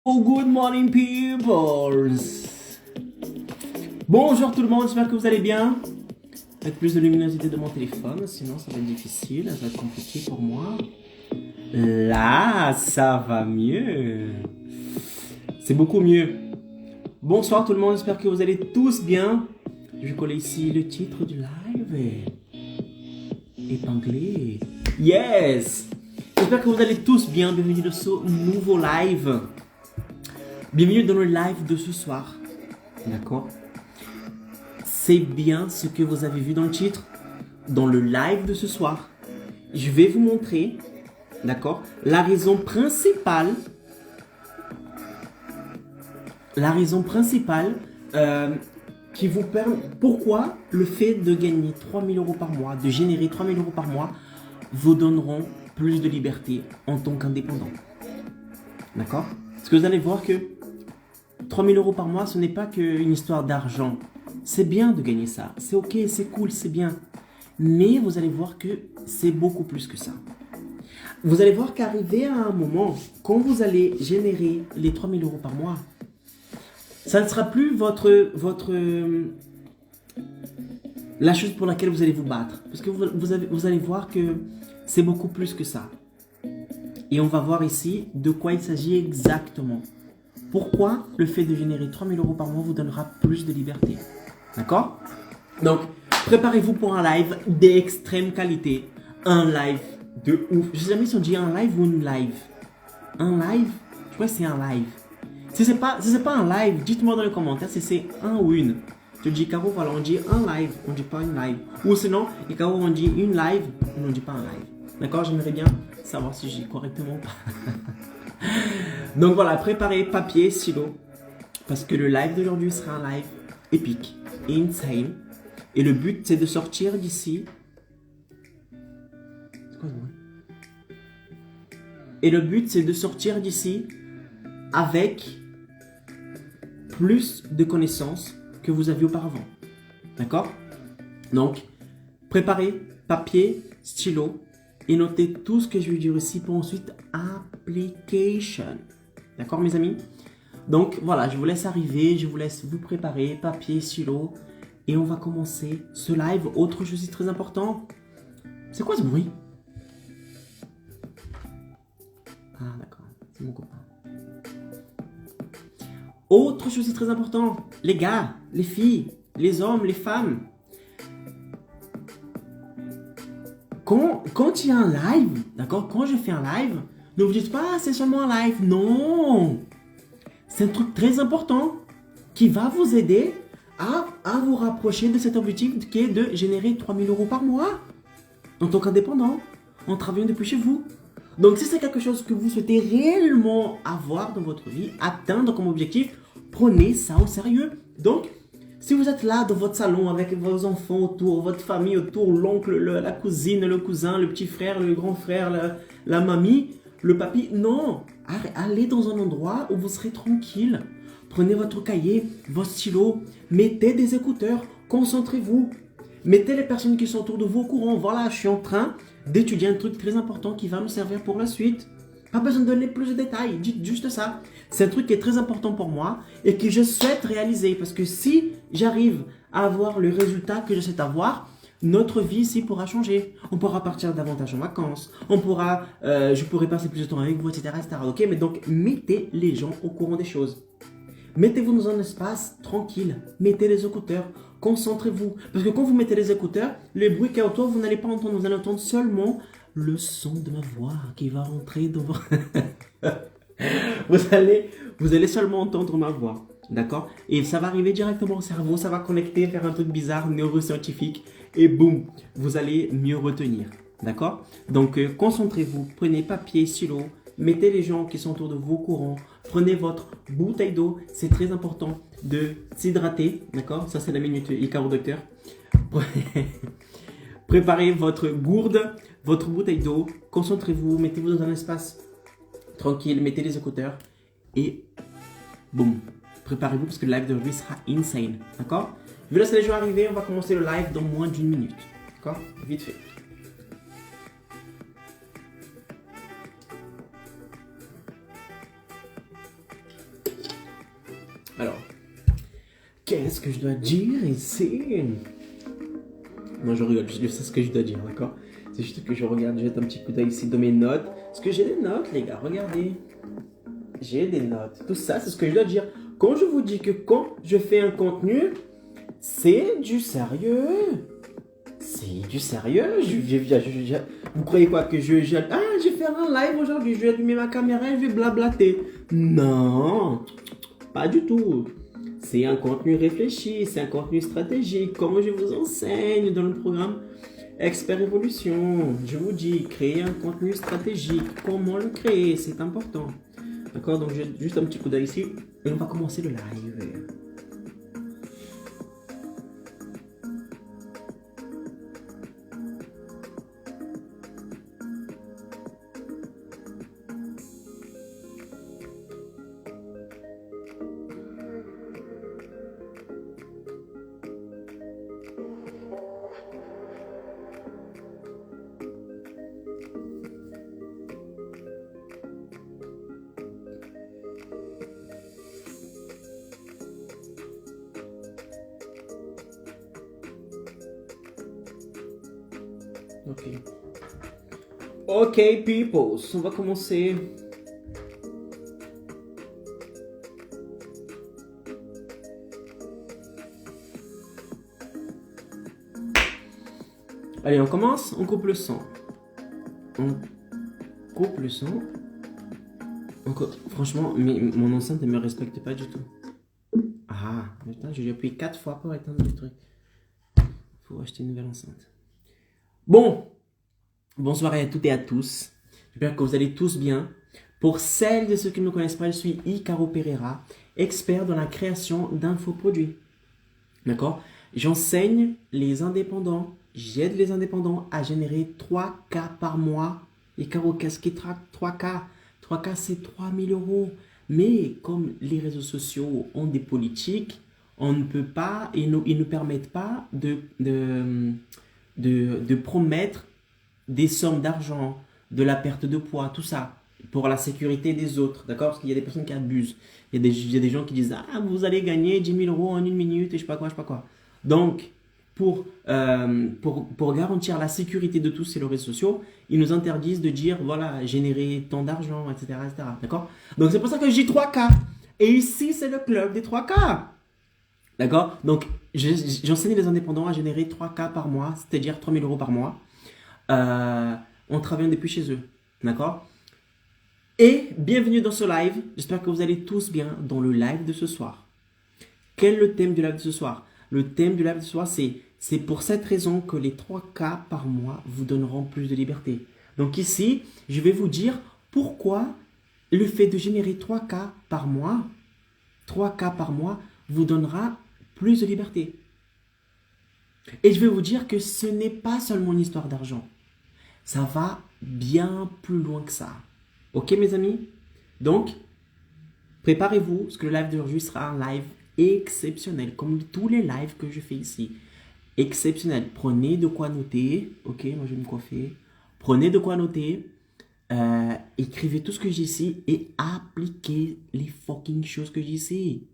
Oh, good morning, peoples! Bonjour tout le monde, j'espère que vous allez bien. Avec plus de luminosité de mon téléphone, sinon ça va être difficile, ça va être compliqué pour moi. Là, ça va mieux. C'est beaucoup mieux. Bonsoir tout le monde, j'espère que vous allez tous bien. Je vais coller ici le titre du live. Épinglé. Yes! J'espère que vous allez tous bien. Bienvenue dans ce nouveau live. Bienvenue dans le live de ce soir. D'accord? C'est bien ce que vous avez vu dans le titre. Dans le live de ce soir, je vais vous montrer, d'accord, la raison principale qui vous permet, pourquoi le fait de gagner 3000 euros par mois, de générer 3000 euros par mois, vous donneront plus de liberté en tant qu'indépendant. D'accord? Parce que vous allez voir que 3000 euros par mois, ce n'est pas qu'une histoire d'argent. C'est bien de gagner ça. C'est ok, c'est cool, c'est bien. Mais vous allez voir que c'est beaucoup plus que ça. Vous allez voir qu'arriver à un moment, quand vous allez générer les 3000 euros par mois, ça ne sera plus la chose pour laquelle vous allez vous battre. Parce que vous allez voir que c'est beaucoup plus que ça. Et on va voir ici de quoi il s'agit exactement. Pourquoi le fait de générer 3000 euros par mois vous donnera plus de liberté. D'accord? Donc, préparez-vous pour un live d'extrême qualité. Un live de ouf. Je sais jamais si on dit un live ou une live. Un live? Je crois que c'est un live. Si c'est pas un live, dites-moi dans les commentaires si c'est un ou une. Je dis Caro, voilà, on dit un live, on dit pas une live. Ou sinon, et Caro, on dit une live, on ne dit pas un live. D'accord? J'aimerais bien savoir si je dis correctement ou pas. Donc voilà, préparez papier, stylo. Parce que le live d'aujourd'hui sera un live épique, insane. Et le but, c'est de sortir d'ici. Et le but, c'est de sortir d'ici avec plus de connaissances que vous aviez auparavant. D'accord? Donc, préparez papier, stylo et notez tout ce que je vais dire ici pour ensuite application. D'accord, mes amis? Donc, voilà, je vous laisse arriver, je vous laisse vous préparer, papier, stylo. Et on va commencer ce live. Autre chose très important. C'est quoi ce bruit? Ah, d'accord. C'est mon copain. Autre chose très important. Les gars, les filles, les hommes, les femmes. Quand il y a un live, d'accord? Quand je fais un live, ne vous dites pas, ah, c'est seulement un live. Non! C'est un truc très important qui va vous aider à vous rapprocher de cet objectif qui est de générer 3000 euros par mois en tant qu'indépendant, en travaillant depuis chez vous. Donc si c'est quelque chose que vous souhaitez réellement avoir dans votre vie, atteindre comme objectif, prenez ça au sérieux. Donc, si vous êtes là dans votre salon avec vos enfants autour, votre famille autour, l'oncle, la cousine, le cousin, le petit frère, le grand frère, la mamie, le papy, non, allez dans un endroit où vous serez tranquille. Prenez votre cahier, vos stylos, mettez des écouteurs, concentrez-vous. Mettez les personnes qui sont autour de vous au courant. Voilà, je suis en train d'étudier un truc très important qui va me servir pour la suite. Pas besoin de donner plus de détails, dites juste ça. C'est un truc qui est très important pour moi et que je souhaite réaliser. Parce que si j'arrive à avoir le résultat que je souhaite avoir, notre vie ici pourra changer. On pourra partir davantage en vacances. Je pourrai passer plus de temps avec vous, etc., etc. Ok, mais donc mettez les gens au courant des choses. Mettez-vous dans un espace tranquille. Mettez les écouteurs. Concentrez-vous. Parce que quand vous mettez les écouteurs, les bruits qu'il y a autour, vous n'allez pas entendre. Vous allez entendre seulement le son de ma voix qui va rentrer dans votre... vous allez seulement entendre ma voix. D'accord? Et ça va arriver directement au cerveau. Ça va connecter, faire un truc bizarre, neuroscientifique. Et boum, vous allez mieux retenir. D'accord? Donc, concentrez-vous. Prenez papier, stylo. Mettez les gens qui sont autour de vous au courant. Prenez votre bouteille d'eau. C'est très important de s'hydrater. D'accord? Ça, c'est la minute Icaro Docteur. Préparez votre gourde, votre bouteille d'eau. Concentrez-vous. Mettez-vous dans un espace tranquille. Mettez les écouteurs. Et boum. Préparez-vous parce que le live d'aujourd'hui sera insane. D'accord? Je vous laisse les gens arriver. On va commencer le live dans moins d'une minute. D'accord? Vite fait. Alors, qu'est-ce que je dois dire ici? Non, je rigole, je sais ce que je dois dire, d'accord? C'est juste que je regarde, je jette un petit coup d'œil ici dans mes notes. Parce que j'ai des notes, les gars, regardez. J'ai des notes. Tout ça, c'est ce que je dois dire. Quand je vous dis que quand je fais un contenu, c'est du sérieux. C'est du sérieux. Vous croyez quoi que je vais faire un live aujourd'hui, je vais allumer ma caméra et je vais blablater. Non, pas du tout. C'est un contenu réfléchi, c'est un contenu stratégique, comme je vous enseigne dans le programme Expert Évolution. Je vous dis, créer un contenu stratégique, comment le créer, c'est important. D'accord, donc j'ai juste un petit coup d'œil ici et on va commencer le live. Ok. Ok, peoples, on va commencer. Allez, on commence, on coupe le son. On coupe le son. Franchement, mon enceinte ne me respecte pas du tout. Ah, putain, j'ai appuyé 4 fois pour éteindre le truc. Faut acheter une nouvelle enceinte. Bon, bonsoir à toutes et à tous. J'espère que vous allez tous bien. Pour celles et ceux qui ne me connaissent pas, je suis Icaro Pereira, expert dans la création d'infoproduits. D'accord? J'enseigne les indépendants, j'aide les indépendants à générer 3K par mois. Icaro, qu'est-ce qui traque 3K? 3K, c'est 3000 euros. Mais comme les réseaux sociaux ont des politiques, on ne peut pas, ils ne permettent pas de promettre des sommes d'argent, de la perte de poids, tout ça, pour la sécurité des autres, d'accord? Parce qu'il y a des personnes qui abusent. Il y a des gens qui disent, ah, vous allez gagner 10 000 euros en une minute, et je sais pas quoi, je sais pas quoi. Donc, pour garantir la sécurité de tous ces réseaux sociaux, ils nous interdisent de dire, voilà, générer tant d'argent, etc., etc., d'accord? Donc, c'est pour ça que je dis 3K. Et ici, c'est le club des 3K. D'accord? Donc, j'enseigne les indépendants à générer 3K par mois, c'est-à-dire 3 000 euros par mois, en travaillant depuis chez eux. D'accord? Et bienvenue dans ce live. J'espère que vous allez tous bien dans le live de ce soir. Quel est le thème du live de ce soir? Le thème du live de ce soir, c'est pour cette raison que les 3K par mois vous donneront plus de liberté. Donc ici, je vais vous dire pourquoi le fait de générer 3K par mois vous donnera plus de liberté. Et je vais vous dire que ce n'est pas seulement une histoire d'argent. Ça va bien plus loin que ça. Ok mes amis? Donc, préparez-vous, parce que le live d'aujourd'hui sera un live exceptionnel, comme tous les lives que je fais ici. Exceptionnel. Prenez de quoi noter. Ok, moi je vais me coiffer. Prenez de quoi noter. Écrivez tout ce que j'ai ici et appliquez les fucking choses que j'ai ici.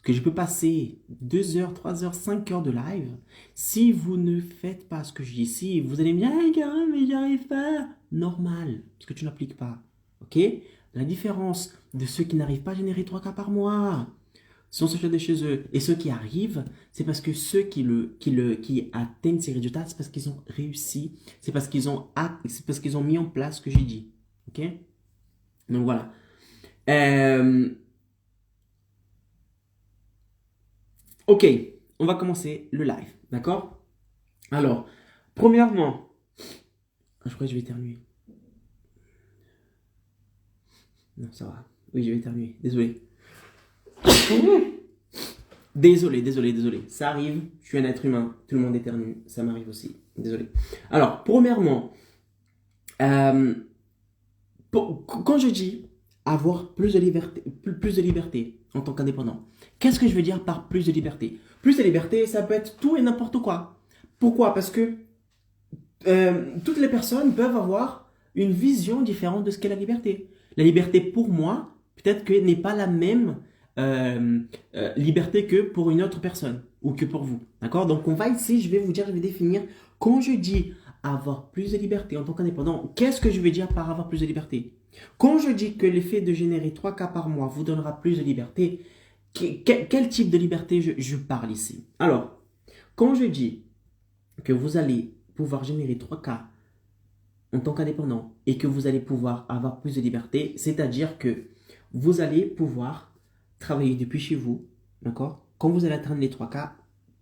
Que je peux passer 2 heures, 3 heures, 5 heures de live. Si vous ne faites pas ce que je dis ici, vous allez me dire, hey, Karim, mais j'y arrive pas. Normal, parce que tu n'appliques pas. Ok? La différence de ceux qui n'arrivent pas à générer 3K par mois, sont ceux de chez eux. Et ceux qui arrivent, c'est parce que ceux qui atteignent ces résultats, c'est parce qu'ils ont réussi. C'est parce qu'ils ont mis en place ce que j'ai dit. Ok? Donc voilà. Ok, on va commencer le live, d'accord? Alors, premièrement, je crois que je vais éternuer. Non, ça va. Oui, je vais éternuer, désolé. Désolé. Ça arrive, je suis un être humain, tout le monde éternue, ça m'arrive aussi. Désolé. Alors, premièrement, quand je dis avoir plus de liberté en tant qu'indépendant, qu'est-ce que je veux dire par plus de liberté? Plus de liberté, ça peut être tout et n'importe quoi. Pourquoi? Parce que toutes les personnes peuvent avoir une vision différente de ce qu'est la liberté. La liberté, pour moi, peut-être que n'est pas la même liberté que pour une autre personne ou que pour vous. D'accord? Donc, on va ici, je vais définir, quand je dis avoir plus de liberté en tant qu'indépendant, qu'est-ce que je veux dire par avoir plus de liberté? Quand je dis que l'effet de générer 3K par mois vous donnera plus de liberté, quel type de liberté je parle ici? Alors, quand je dis que vous allez pouvoir générer 3K en tant qu'indépendant et que vous allez pouvoir avoir plus de liberté, c'est-à-dire que vous allez pouvoir travailler depuis chez vous, d'accord? Quand vous allez atteindre les 3K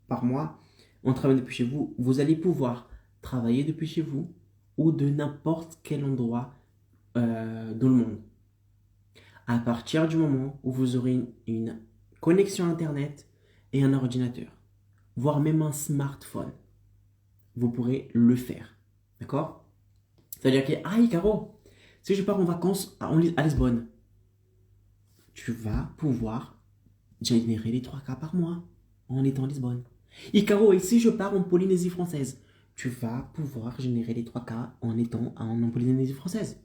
par mois en travaillant depuis chez vous, vous allez pouvoir travailler depuis chez vous ou de n'importe quel endroit dans le monde. À partir du moment où vous aurez une connexion Internet et un ordinateur, voire même un smartphone, vous pourrez le faire. D'accord? C'est-à-dire que, ah, Caro, si je pars en vacances à Lisbonne, tu vas pouvoir générer les 3K par mois en étant à Lisbonne. Et Caro, et si je pars en Polynésie française, tu vas pouvoir générer les 3K en étant en Polynésie française.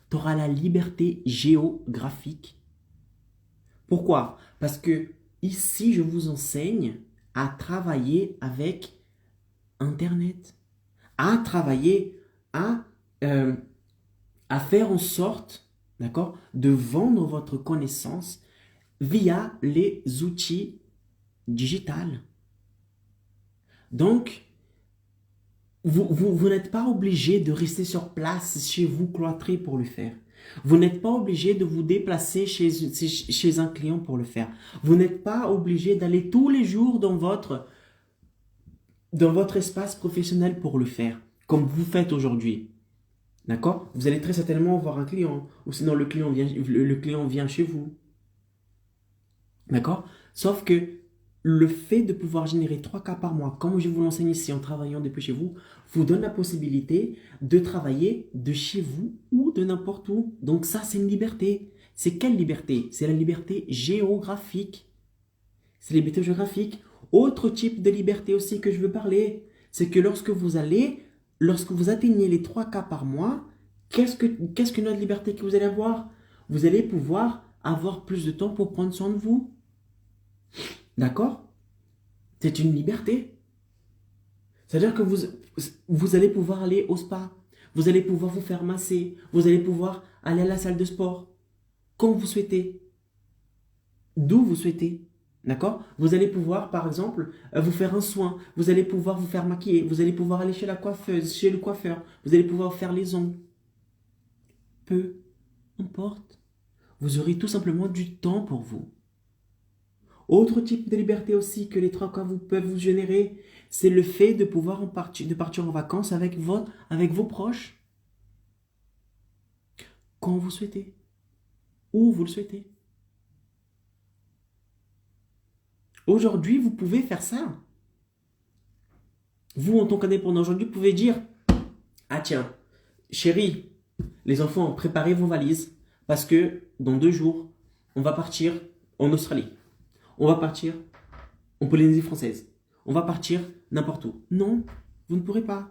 Tu auras la liberté géographique. Pourquoi? Parce que ici, je vous enseigne à travailler avec Internet, à travailler, à faire en sorte, d'accord, de vendre votre connaissance via les outils digitaux. Donc, vous n'êtes pas obligé de rester sur place chez vous cloîtré pour le faire. Vous n'êtes pas obligé de vous déplacer chez un client pour le faire. Vous n'êtes pas obligé d'aller tous les jours dans votre espace professionnel pour le faire, comme vous faites aujourd'hui. D'accord? Vous allez très certainement voir un client, ou sinon le client vient chez vous. D'accord? Sauf que le fait de pouvoir générer 3K par mois, comme je vous l'enseigne ici en travaillant depuis chez vous, vous donne la possibilité de travailler de chez vous ou de n'importe où. Donc ça, c'est une liberté. C'est quelle liberté? C'est la liberté géographique. C'est la liberté géographique. Autre type de liberté aussi que je veux parler, c'est que lorsque vous atteignez les 3K par mois, qu'est-ce que notre liberté que vous allez avoir? Vous allez pouvoir avoir plus de temps pour prendre soin de vous. D'accord? C'est une liberté. C'est-à-dire que vous allez pouvoir aller au spa, vous allez pouvoir vous faire masser, vous allez pouvoir aller à la salle de sport quand vous souhaitez, d'où vous souhaitez. D'accord? Vous allez pouvoir, par exemple, vous faire un soin, vous allez pouvoir vous faire maquiller, vous allez pouvoir aller chez la coiffeuse, chez le coiffeur, vous allez pouvoir faire les ongles. Peu importe. Vous aurez tout simplement du temps pour vous. Autre type de liberté aussi que les 3K peuvent vous générer, c'est le fait de pouvoir partir en vacances avec vos proches quand vous souhaitez, où vous le souhaitez. Aujourd'hui, vous pouvez faire ça. Vous, en tant qu'indépendant, aujourd'hui, vous pouvez dire, ah tiens, chérie, les enfants, préparez vos valises parce que dans 2 jours, on va partir en Australie. On va partir en Polynésie française. On va partir n'importe où. Non, vous ne pourrez pas.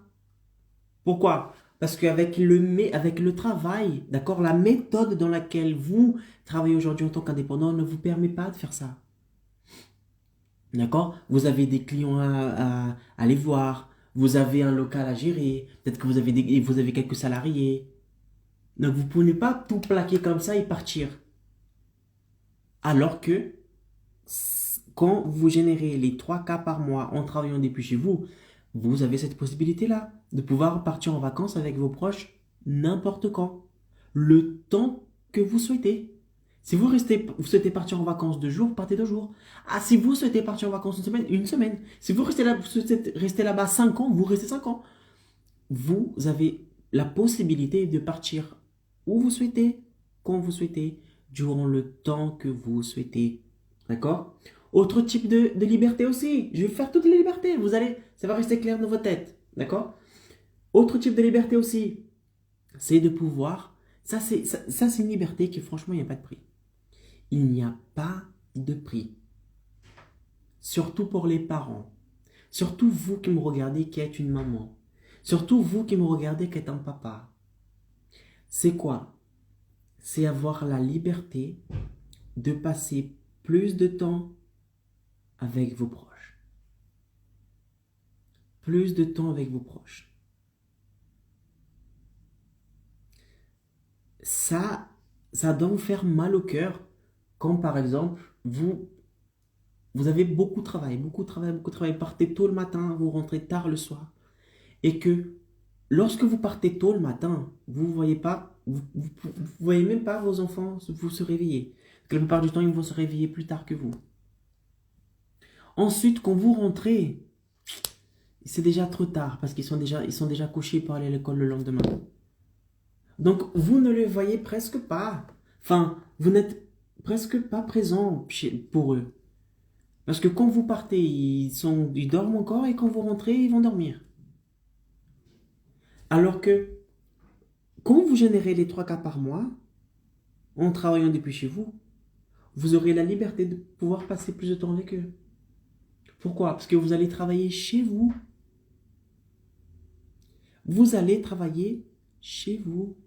Pourquoi? Parce qu'avec le travail, d'accord, la méthode dans laquelle vous travaillez aujourd'hui en tant qu'indépendant ne vous permet pas de faire ça. D'accord? Vous avez des clients à aller voir, vous avez un local à gérer, peut-être que vous avez quelques salariés. Donc vous ne pouvez pas tout plaquer comme ça et partir. Alors que quand vous générez les 3K par mois en travaillant depuis chez vous, vous avez cette possibilité-là de pouvoir partir en vacances avec vos proches n'importe quand, le temps que vous souhaitez. Si vous souhaitez partir en vacances 2 jours, partez 2 jours. Ah, si vous souhaitez partir en vacances une semaine. Si vous souhaitez rester là-bas 5 ans, vous restez 5 ans. Vous avez la possibilité de partir où vous souhaitez, quand vous souhaitez, durant le temps que vous souhaitez. D'accord? Autre type de liberté aussi. Je vais faire toutes les libertés. Ça va rester clair dans votre tête. D'accord? Autre type de liberté aussi. C'est de pouvoir. Ça, c'est une liberté qui, franchement, il n'y a pas de prix. Il n'y a pas de prix. Surtout pour les parents. Surtout vous qui me regardez qui êtes une maman. Surtout vous qui me regardez qui êtes un papa. C'est quoi? C'est avoir la liberté de passer plus de temps avec vos proches. Plus de temps avec vos proches. Ça doit vous faire mal au cœur quand, par exemple, vous avez beaucoup de travail, partez tôt le matin, vous rentrez tard le soir. Et que lorsque vous partez tôt le matin, vous voyez pas, vous voyez même pas vos enfants vous se réveiller. Parce que la plupart du temps, ils vont se réveiller plus tard que vous. Ensuite, quand vous rentrez, c'est déjà trop tard parce qu'ils sont déjà couchés pour aller à l'école le lendemain. Donc, vous ne les voyez presque pas. Enfin, vous n'êtes presque pas présent pour eux. Parce que quand vous partez, ils dorment encore et quand vous rentrez, ils vont dormir. Alors que, quand vous générez les 3 cas par mois, en travaillant depuis chez vous, vous aurez la liberté de pouvoir passer plus de temps avec eux. Pourquoi? Parce que vous allez travailler chez vous. Vous allez travailler chez vous.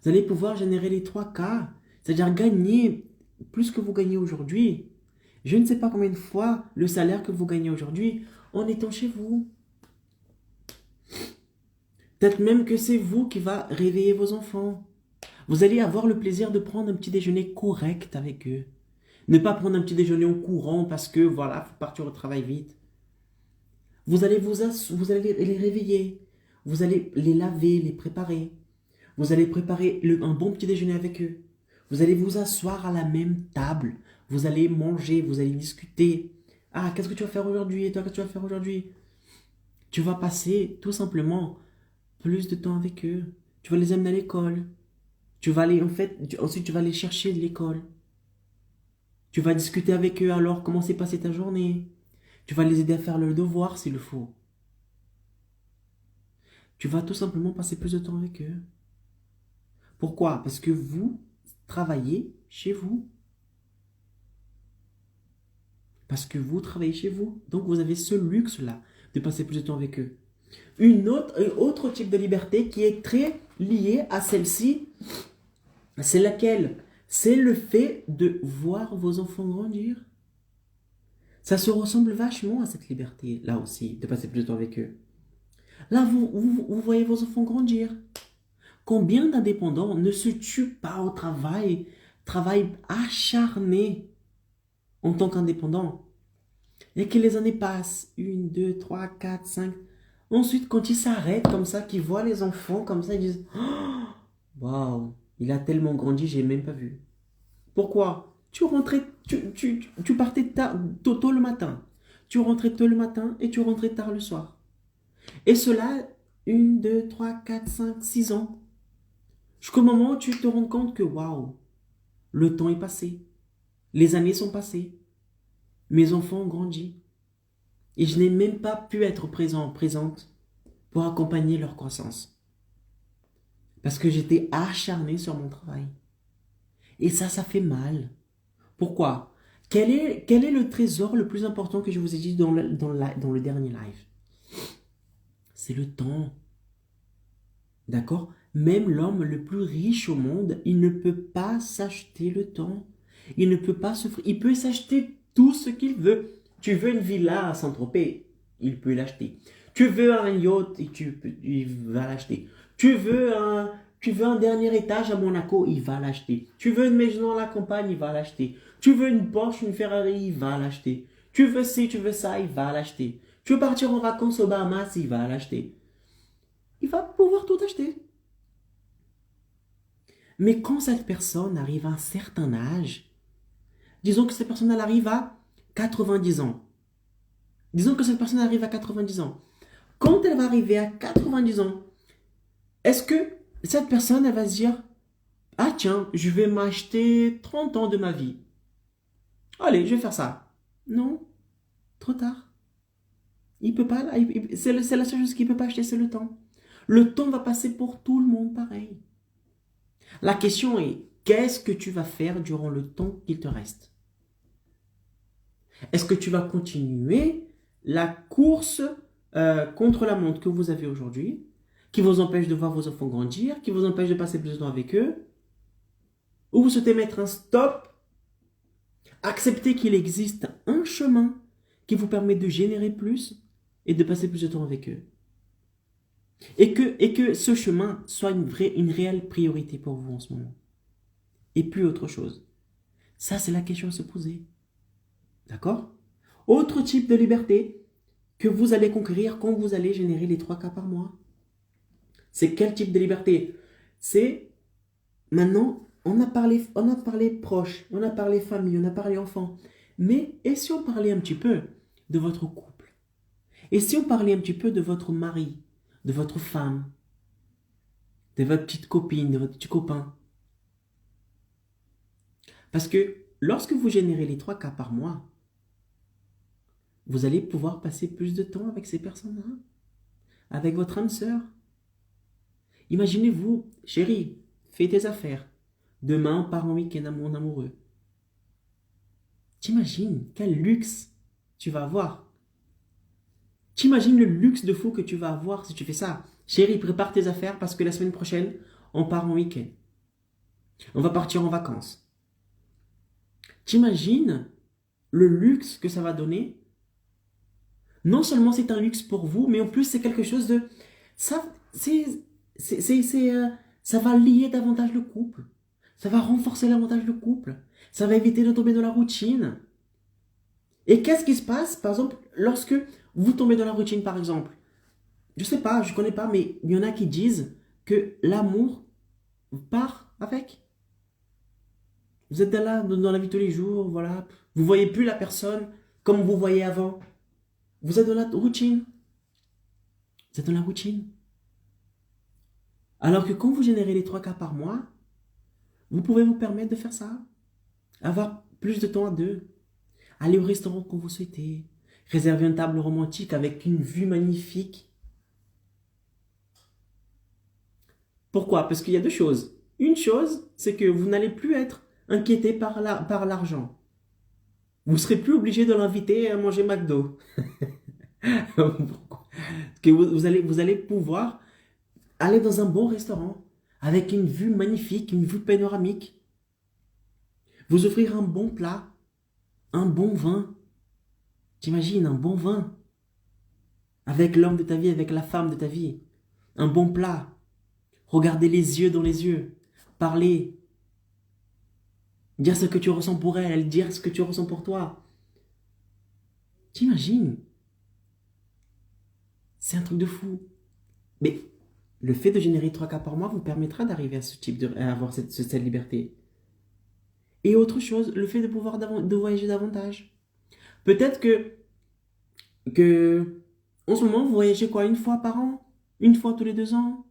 Vous allez pouvoir générer les 3 cas, c'est-à-dire gagner plus que vous gagnez aujourd'hui. Je ne sais pas combien de fois le salaire que vous gagnez aujourd'hui en étant chez vous. Peut-être même que c'est vous qui va réveiller vos enfants. Vous allez avoir le plaisir de prendre un petit déjeuner correct avec eux. Ne pas prendre un petit déjeuner au courant parce que voilà, il faut partir au travail vite. Vous allez les réveiller. Vous allez les laver, les préparer. Vous allez préparer un bon petit déjeuner avec eux. Vous allez vous asseoir à la même table. Vous allez manger, vous allez discuter. Ah, qu'est-ce que tu vas faire aujourd'hui? Et toi, qu'est-ce que tu vas faire aujourd'hui? Tu vas passer tout simplement plus de temps avec eux. Tu vas les amener à l'école. Ensuite, tu vas les chercher de l'école. Tu vas discuter avec eux alors comment s'est passée ta journée. Tu vas les aider à faire leurs devoirs s'il le faut. Tu vas tout simplement passer plus de temps avec eux. Pourquoi? Parce que vous travaillez chez vous. Parce que vous travaillez chez vous. Donc vous avez ce luxe-là de passer plus de temps avec eux. Un autre type de liberté qui est très lié à celle-ci, c'est laquelle? C'est le fait de voir vos enfants grandir. Ça se ressemble vachement à cette liberté, là aussi, de passer plus de temps avec eux. Là, vous voyez vos enfants grandir. Combien d'indépendants ne se tuent pas au travail acharné en tant qu'indépendant? Et que les années passent, 1, 2, 3, 4, 5. Ensuite, quand ils s'arrêtent comme ça, qu'ils voient les enfants comme ça, ils disent « Waouh, il a tellement grandi, j'ai même pas vu. » Pourquoi? Tu partais tôt le matin. Tu rentrais tôt le matin et tu rentrais tard le soir. Et cela, 1, 2, 3, 4, 5, 6 ans. Jusqu'au moment où tu te rends compte que waouh, le temps est passé. Les années sont passées. Mes enfants ont grandi. Et je n'ai même pas pu être présente pour accompagner leur croissance. Parce que j'étais acharné sur mon travail. Et ça fait mal. Pourquoi? Quel est le trésor le plus important que je vous ai dit dans le dernier live? C'est le temps. D'accord? Même l'homme le plus riche au monde, il ne peut pas s'acheter le temps. Il ne peut pas s'offrir. Il peut s'acheter tout ce qu'il veut. Tu veux une villa à Saint-Tropez, il peut l'acheter. Tu veux un yacht, il va l'acheter. Tu veux un dernier étage à Monaco, il va l'acheter. Tu veux une maison à la campagne, il va l'acheter. Tu veux une Porsche, une Ferrari, il va l'acheter. Tu veux ci, tu veux ça, il va l'acheter. Tu veux partir en vacances aux Bahamas, il va l'acheter. Il va pouvoir tout acheter. Mais quand cette personne arrive à un certain âge, disons que cette personne elle arrive à 90 ans. Disons que cette personne arrive à 90 ans. Quand elle va arriver à 90 ans, est-ce que cette personne elle va se dire « Ah tiens, je vais m'acheter 30 ans de ma vie. Allez, je vais faire ça. » Non, trop tard. Il peut pas, c'est la seule chose qu'il ne peut pas acheter, c'est le temps. Le temps va passer pour tout le monde pareil. La question est, qu'est-ce que tu vas faire durant le temps qu'il te reste? Est-ce que tu vas continuer la course contre la montre que vous avez aujourd'hui, qui vous empêche de voir vos enfants grandir, qui vous empêche de passer plus de temps avec eux, ou vous souhaitez mettre un stop Acceptez qu'il existe un chemin qui vous permet de générer plus et de passer plus de temps avec eux. Et que ce chemin soit une réelle priorité pour vous en ce moment. Et plus autre chose. Ça, c'est la question à se poser. D'accord? Autre type de liberté que vous allez conquérir quand vous allez générer les 3 cas par mois. C'est quel type de liberté? C'est maintenant, on a parlé proches, on a parlé famille, on a parlé enfants. Mais et si on parlait un petit peu de votre couple? Et si on parlait un petit peu de votre mari, de votre femme, de votre petite copine, de votre petit copain? Parce que lorsque vous générez les 3 cas par mois, vous allez pouvoir passer plus de temps avec ces personnes-là, avec votre âme sœur. Imaginez-vous, chérie, fais tes affaires. Demain, on part en week-end mon amoureux. T'imagines quel luxe tu vas avoir? T'imagines le luxe de fou que tu vas avoir si tu fais ça? Chérie, prépare tes affaires parce que la semaine prochaine, on part en week-end. On va partir en vacances. T'imagines le luxe que ça va donner? Non seulement c'est un luxe pour vous, mais en plus c'est quelque chose de... Ça, ça va lier davantage le couple. Ça va renforcer davantage le couple. Ça va éviter de tomber dans la routine. Et qu'est-ce qui se passe, par exemple, lorsque vous tombez dans la routine, par exemple? Je sais pas, je connais pas, mais il y en a qui disent que l'amour part avec. Vous êtes là dans la vie de tous les jours, voilà. Vous voyez plus la personne comme vous voyez avant. Vous êtes dans la routine. Vous êtes dans la routine. Alors que quand vous générez les 3 cas par mois, vous pouvez vous permettre de faire ça. Avoir plus de temps à deux. Aller au restaurant quand vous souhaitez. Réserver une table romantique avec une vue magnifique. Pourquoi? Parce qu'il y a 2 choses. Une chose, c'est que vous n'allez plus être inquiété par l'argent. Vous ne serez plus obligé de l'inviter à manger McDo. Pourquoi? Parce que vous allez pouvoir aller dans un bon restaurant avec une vue magnifique, une vue panoramique. Vous offrir un bon plat, un bon vin. T'imagines, un bon vin. Avec l'homme de ta vie, avec la femme de ta vie. Un bon plat. Regarder les yeux dans les yeux. Parler. Dire ce que tu ressens pour elle, elle dire ce que tu ressens pour toi. T'imagines? C'est un truc de fou. Mais le fait de générer 3 cas par mois vous permettra d'arriver à ce type à avoir cette liberté. Et autre chose, le fait de pouvoir de voyager davantage. Peut-être que en ce moment, vous voyagez quoi, 1 fois par an? 1 fois tous les 2 ans?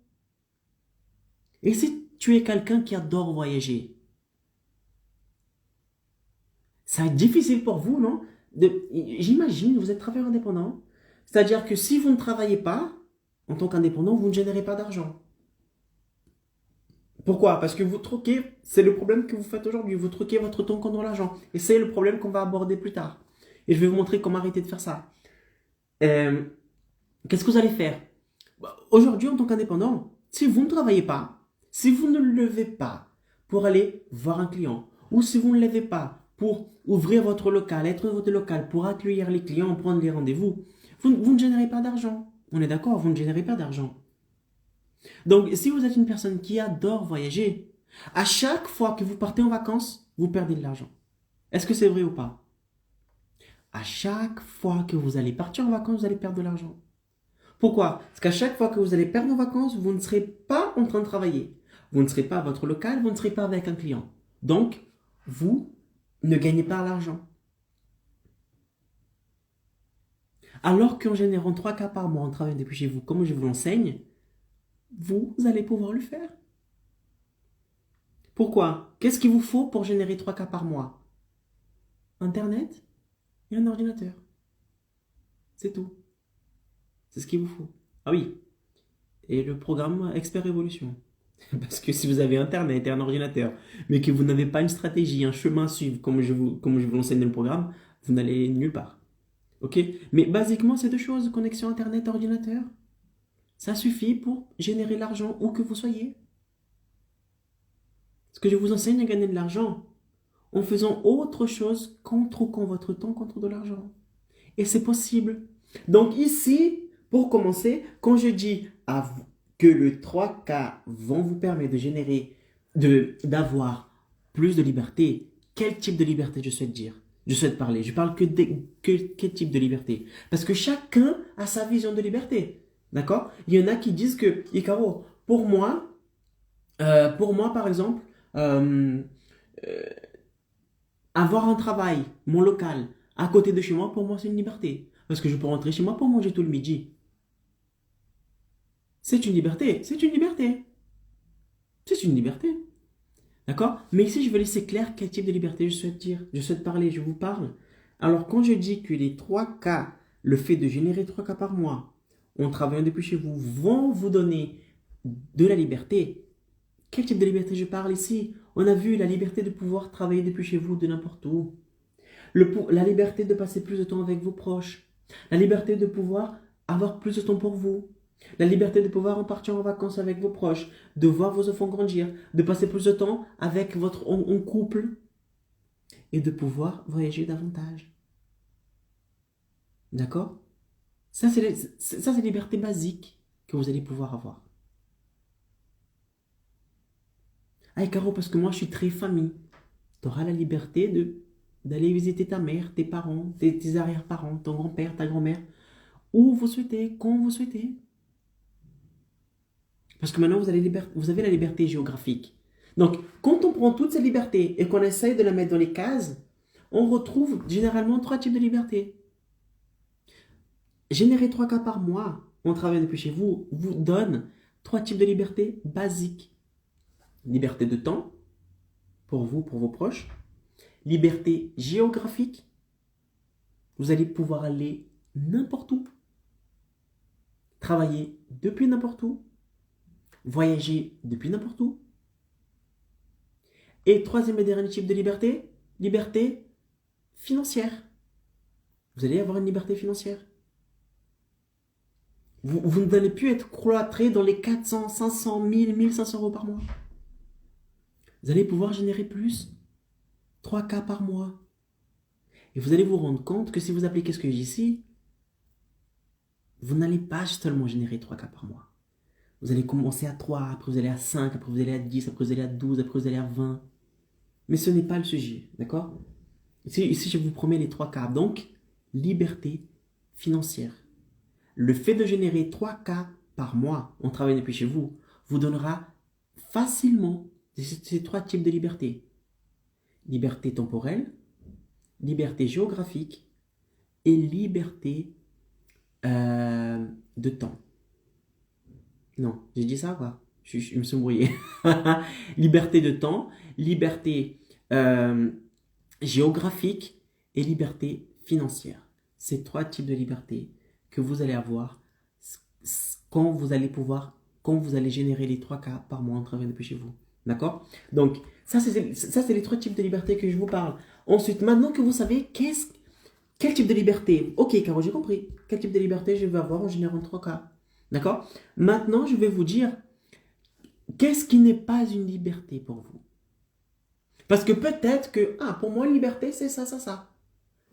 Et si tu es quelqu'un qui adore voyager, ça va être difficile pour vous, non? J'imagine, vous êtes travailleur indépendant. C'est-à-dire que si vous ne travaillez pas, en tant qu'indépendant, vous ne générez pas d'argent. Pourquoi? Parce que vous troquez, c'est le problème que vous faites aujourd'hui, vous troquez votre temps contre l'argent. Et c'est le problème qu'on va aborder plus tard. Et je vais vous montrer comment arrêter de faire ça. Qu'est-ce que vous allez faire? Aujourd'hui, en tant qu'indépendant, si vous ne travaillez pas, si vous ne levez pas pour aller voir un client, ou si vous ne levez pas pour ouvrir votre local, être dans votre local, pour accueillir les clients, prendre les rendez-vous, vous ne générez pas d'argent. On est d'accord, vous ne générez pas d'argent. Donc, si vous êtes une personne qui adore voyager, à chaque fois que vous partez en vacances, vous perdez de l'argent. Est-ce que c'est vrai ou pas? À chaque fois que vous allez partir en vacances, vous allez perdre de l'argent. Pourquoi? Parce qu'à chaque fois que vous allez perdre en vacances, vous ne serez pas en train de travailler. Vous ne serez pas à votre local, vous ne serez pas avec un client. Donc, vous ne gagnez pas l'argent. Alors qu'en générant 3 cas par mois en travaillant depuis chez vous, comme je vous l'enseigne, vous allez pouvoir le faire. Pourquoi? Qu'est-ce qu'il vous faut pour générer 3 cas par mois? Internet et un ordinateur. C'est tout. C'est ce qu'il vous faut. Ah oui. Et le programme Expert Évolution. Parce que si vous avez Internet et un ordinateur, mais que vous n'avez pas une stratégie, un chemin à suivre, comme je vous l'enseigne dans le programme, vous n'allez nulle part. Ok? Mais basiquement, c'est 2 choses, connexion Internet, ordinateur. Ça suffit pour générer l'argent où que vous soyez. Parce que je vous enseigne à gagner de l'argent en faisant autre chose qu'en troquant votre temps contre de l'argent. Et c'est possible. Donc ici, pour commencer, quand je dis que le 3K vont vous permettre de générer, d'avoir plus de liberté, quel type de liberté je souhaite dire? Je souhaite parler. Je parle quel type de liberté? Parce que chacun a sa vision de liberté. D'accord? Il y en a qui disent que, Icaro, pour moi, par exemple, avoir un travail, mon local, à côté de chez moi, pour moi, c'est une liberté. Parce que je peux rentrer chez moi pour manger tout le midi. C'est une liberté. C'est une liberté. C'est une liberté. D'accord? Mais ici, je vais laisser clair quel type de liberté je souhaite dire. Je souhaite parler, je vous parle. Alors, quand je dis que les 3K, le fait de générer 3K par mois, en travaillant depuis chez vous, vont vous donner de la liberté. Quel type de liberté je parle ici? On a vu la liberté de pouvoir travailler depuis chez vous, de n'importe où. La liberté de passer plus de temps avec vos proches. La liberté de pouvoir avoir plus de temps pour vous. La liberté de pouvoir en partir en vacances avec vos proches, de voir vos enfants grandir, de passer plus de temps avec en couple et de pouvoir voyager davantage. D'accord? Ça, c'est les libertés basiques que vous allez pouvoir avoir. Ah, Caro, parce que moi, je suis très famille. Tu auras la liberté d'aller visiter ta mère, tes parents, tes arrière-parents, ton grand-père, ta grand-mère, où vous souhaitez, quand vous souhaitez. Parce que maintenant, vous avez la liberté géographique. Donc, quand on prend toutes ces libertés et qu'on essaye de la mettre dans les cases, on retrouve généralement 3 types de libertés. Générer 3K par mois en travaillant depuis chez vous vous donne 3 types de libertés basiques. Liberté de temps, pour vous, pour vos proches. Liberté géographique. Vous allez pouvoir aller n'importe où. Travailler depuis n'importe où. Voyager depuis n'importe où. Et troisième et dernier type de liberté, liberté financière. Vous allez avoir une liberté financière. Vous n'allez plus être cloîtré dans les 400, 500, 1000, 1500 euros par mois. Vous allez pouvoir générer plus. 3K par mois. Et vous allez vous rendre compte que si vous appliquez ce que j'ai ici, vous n'allez pas seulement générer 3K par mois. Vous allez commencer à 3, après vous allez à 5, après vous allez à 10, après vous allez à 12, après vous allez à 20. Mais ce n'est pas le sujet, d'accord? Ici, je vous promets les 3K. Donc, liberté financière. Le fait de générer 3K par mois en travaillant depuis chez vous vous donnera facilement ces 3 types de liberté. Liberté temporelle, liberté géographique et liberté de temps. Non, j'ai dit ça quoi? Je me suis embrouillé. Liberté de temps, liberté géographique et liberté financière. Ces 3 types de liberté que vous allez avoir quand vous allez générer les 3K par mois en travaillant depuis chez vous. D'accord? Donc, ça c'est les 3 types de liberté que je vous parle. Ensuite, maintenant que vous savez quel type de liberté, ok Caro, j'ai compris, quel type de liberté je vais avoir en générant 3K. D'accord? Maintenant, je vais vous dire qu'est-ce qui n'est pas une liberté pour vous. Parce que peut-être que, pour moi, liberté, c'est ça, ça, ça.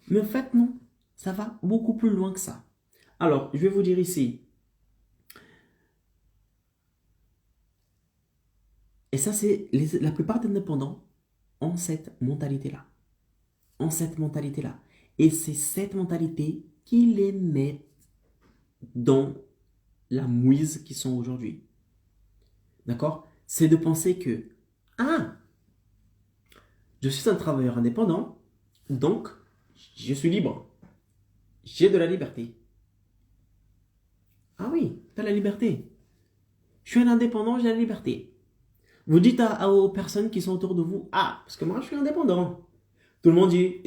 Mais en fait, non. Ça va beaucoup plus loin que ça. Alors, je vais vous dire ici. Et ça, c'est la plupart des indépendants ont cette mentalité-là. Ont cette mentalité-là. Et c'est cette mentalité qui les met dans la mouise qu'ils sont aujourd'hui. D'accord? C'est de penser que, je suis un travailleur indépendant, donc je suis libre. J'ai de la liberté. Ah oui, tu as la liberté. Je suis un indépendant, j'ai la liberté. Vous dites aux personnes qui sont autour de vous, parce que moi je suis indépendant. Tout le monde dit,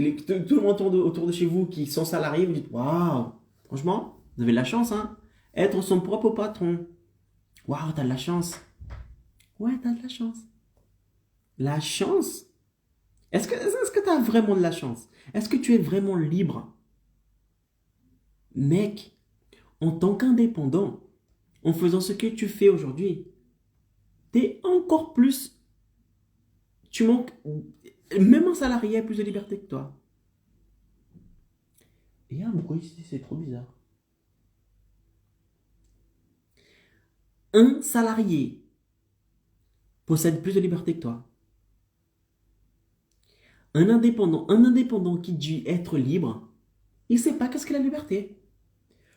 tout le monde autour de chez vous qui sont salariés, vous dites, waouh, franchement, vous avez de la chance, hein. Être son propre patron. Waouh, t'as de la chance. Ouais, t'as de la chance. La chance? Est-ce que tu as vraiment de la chance? Est-ce que tu es vraiment libre? Mec, en tant qu'indépendant, en faisant ce que tu fais aujourd'hui, t'es encore plus... Tu manques... Même un salarié a plus de liberté que toi. Et pourquoi ici, c'est trop bizarre. Un salarié possède plus de liberté que toi. Un indépendant qui dit être libre, il ne sait pas qu'est-ce qu'est la liberté.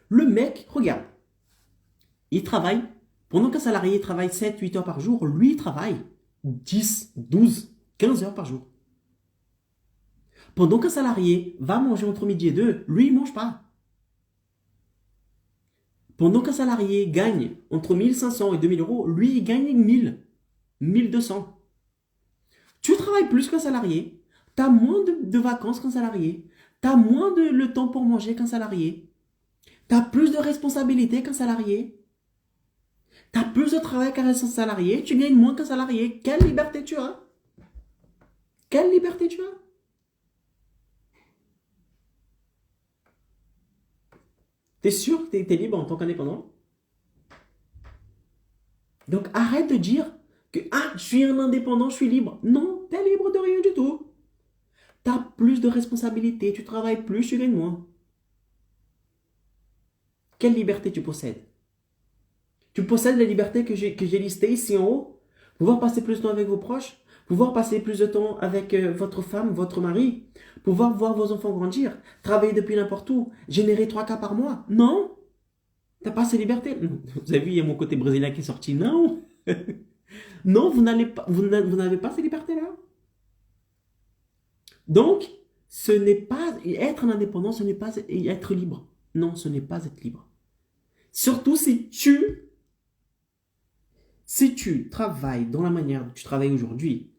Le mec, regarde, il travaille, pendant qu'un salarié travaille 7, 8 heures par jour, lui, il travaille 10, 12, 15 heures par jour. Pendant qu'un salarié va manger entre midi et 2, lui, il ne mange pas. Pendant qu'un salarié gagne entre 1500 et 2000 euros, lui, il gagne 1000, 1200. Tu travailles plus qu'un salarié, tu as moins de vacances qu'un salarié, tu as moins de le temps pour manger qu'un salarié, tu as plus de responsabilités qu'un salarié, tu as plus de travail qu'un salarié, tu gagnes moins qu'un salarié. Quelle liberté tu as? Quelle liberté tu as? T'es sûr que t'es libre en tant qu'indépendant? Donc arrête de dire que je suis un indépendant, je suis libre. Non, t'es libre de rien du tout. T'as plus de responsabilités, tu travailles plus, tu gagnes moins. Quelle liberté tu possèdes? Tu possèdes la liberté que j'ai listée ici en haut. Pouvoir passer plus de temps avec vos proches, pouvoir passer plus de temps avec votre femme, votre mari, pouvoir voir vos enfants grandir, travailler depuis n'importe où, générer 3 cas par mois. Non, t'as pas ces libertés. Vous avez vu, il y a mon côté brésilien qui est sorti. Non, non, vous n'avez pas ces libertés-là. Donc, ce n'est pas être un indépendant, ce n'est pas être libre. Non, ce n'est pas être libre. Surtout si tu travailles dans la manière dont tu travailles aujourd'hui,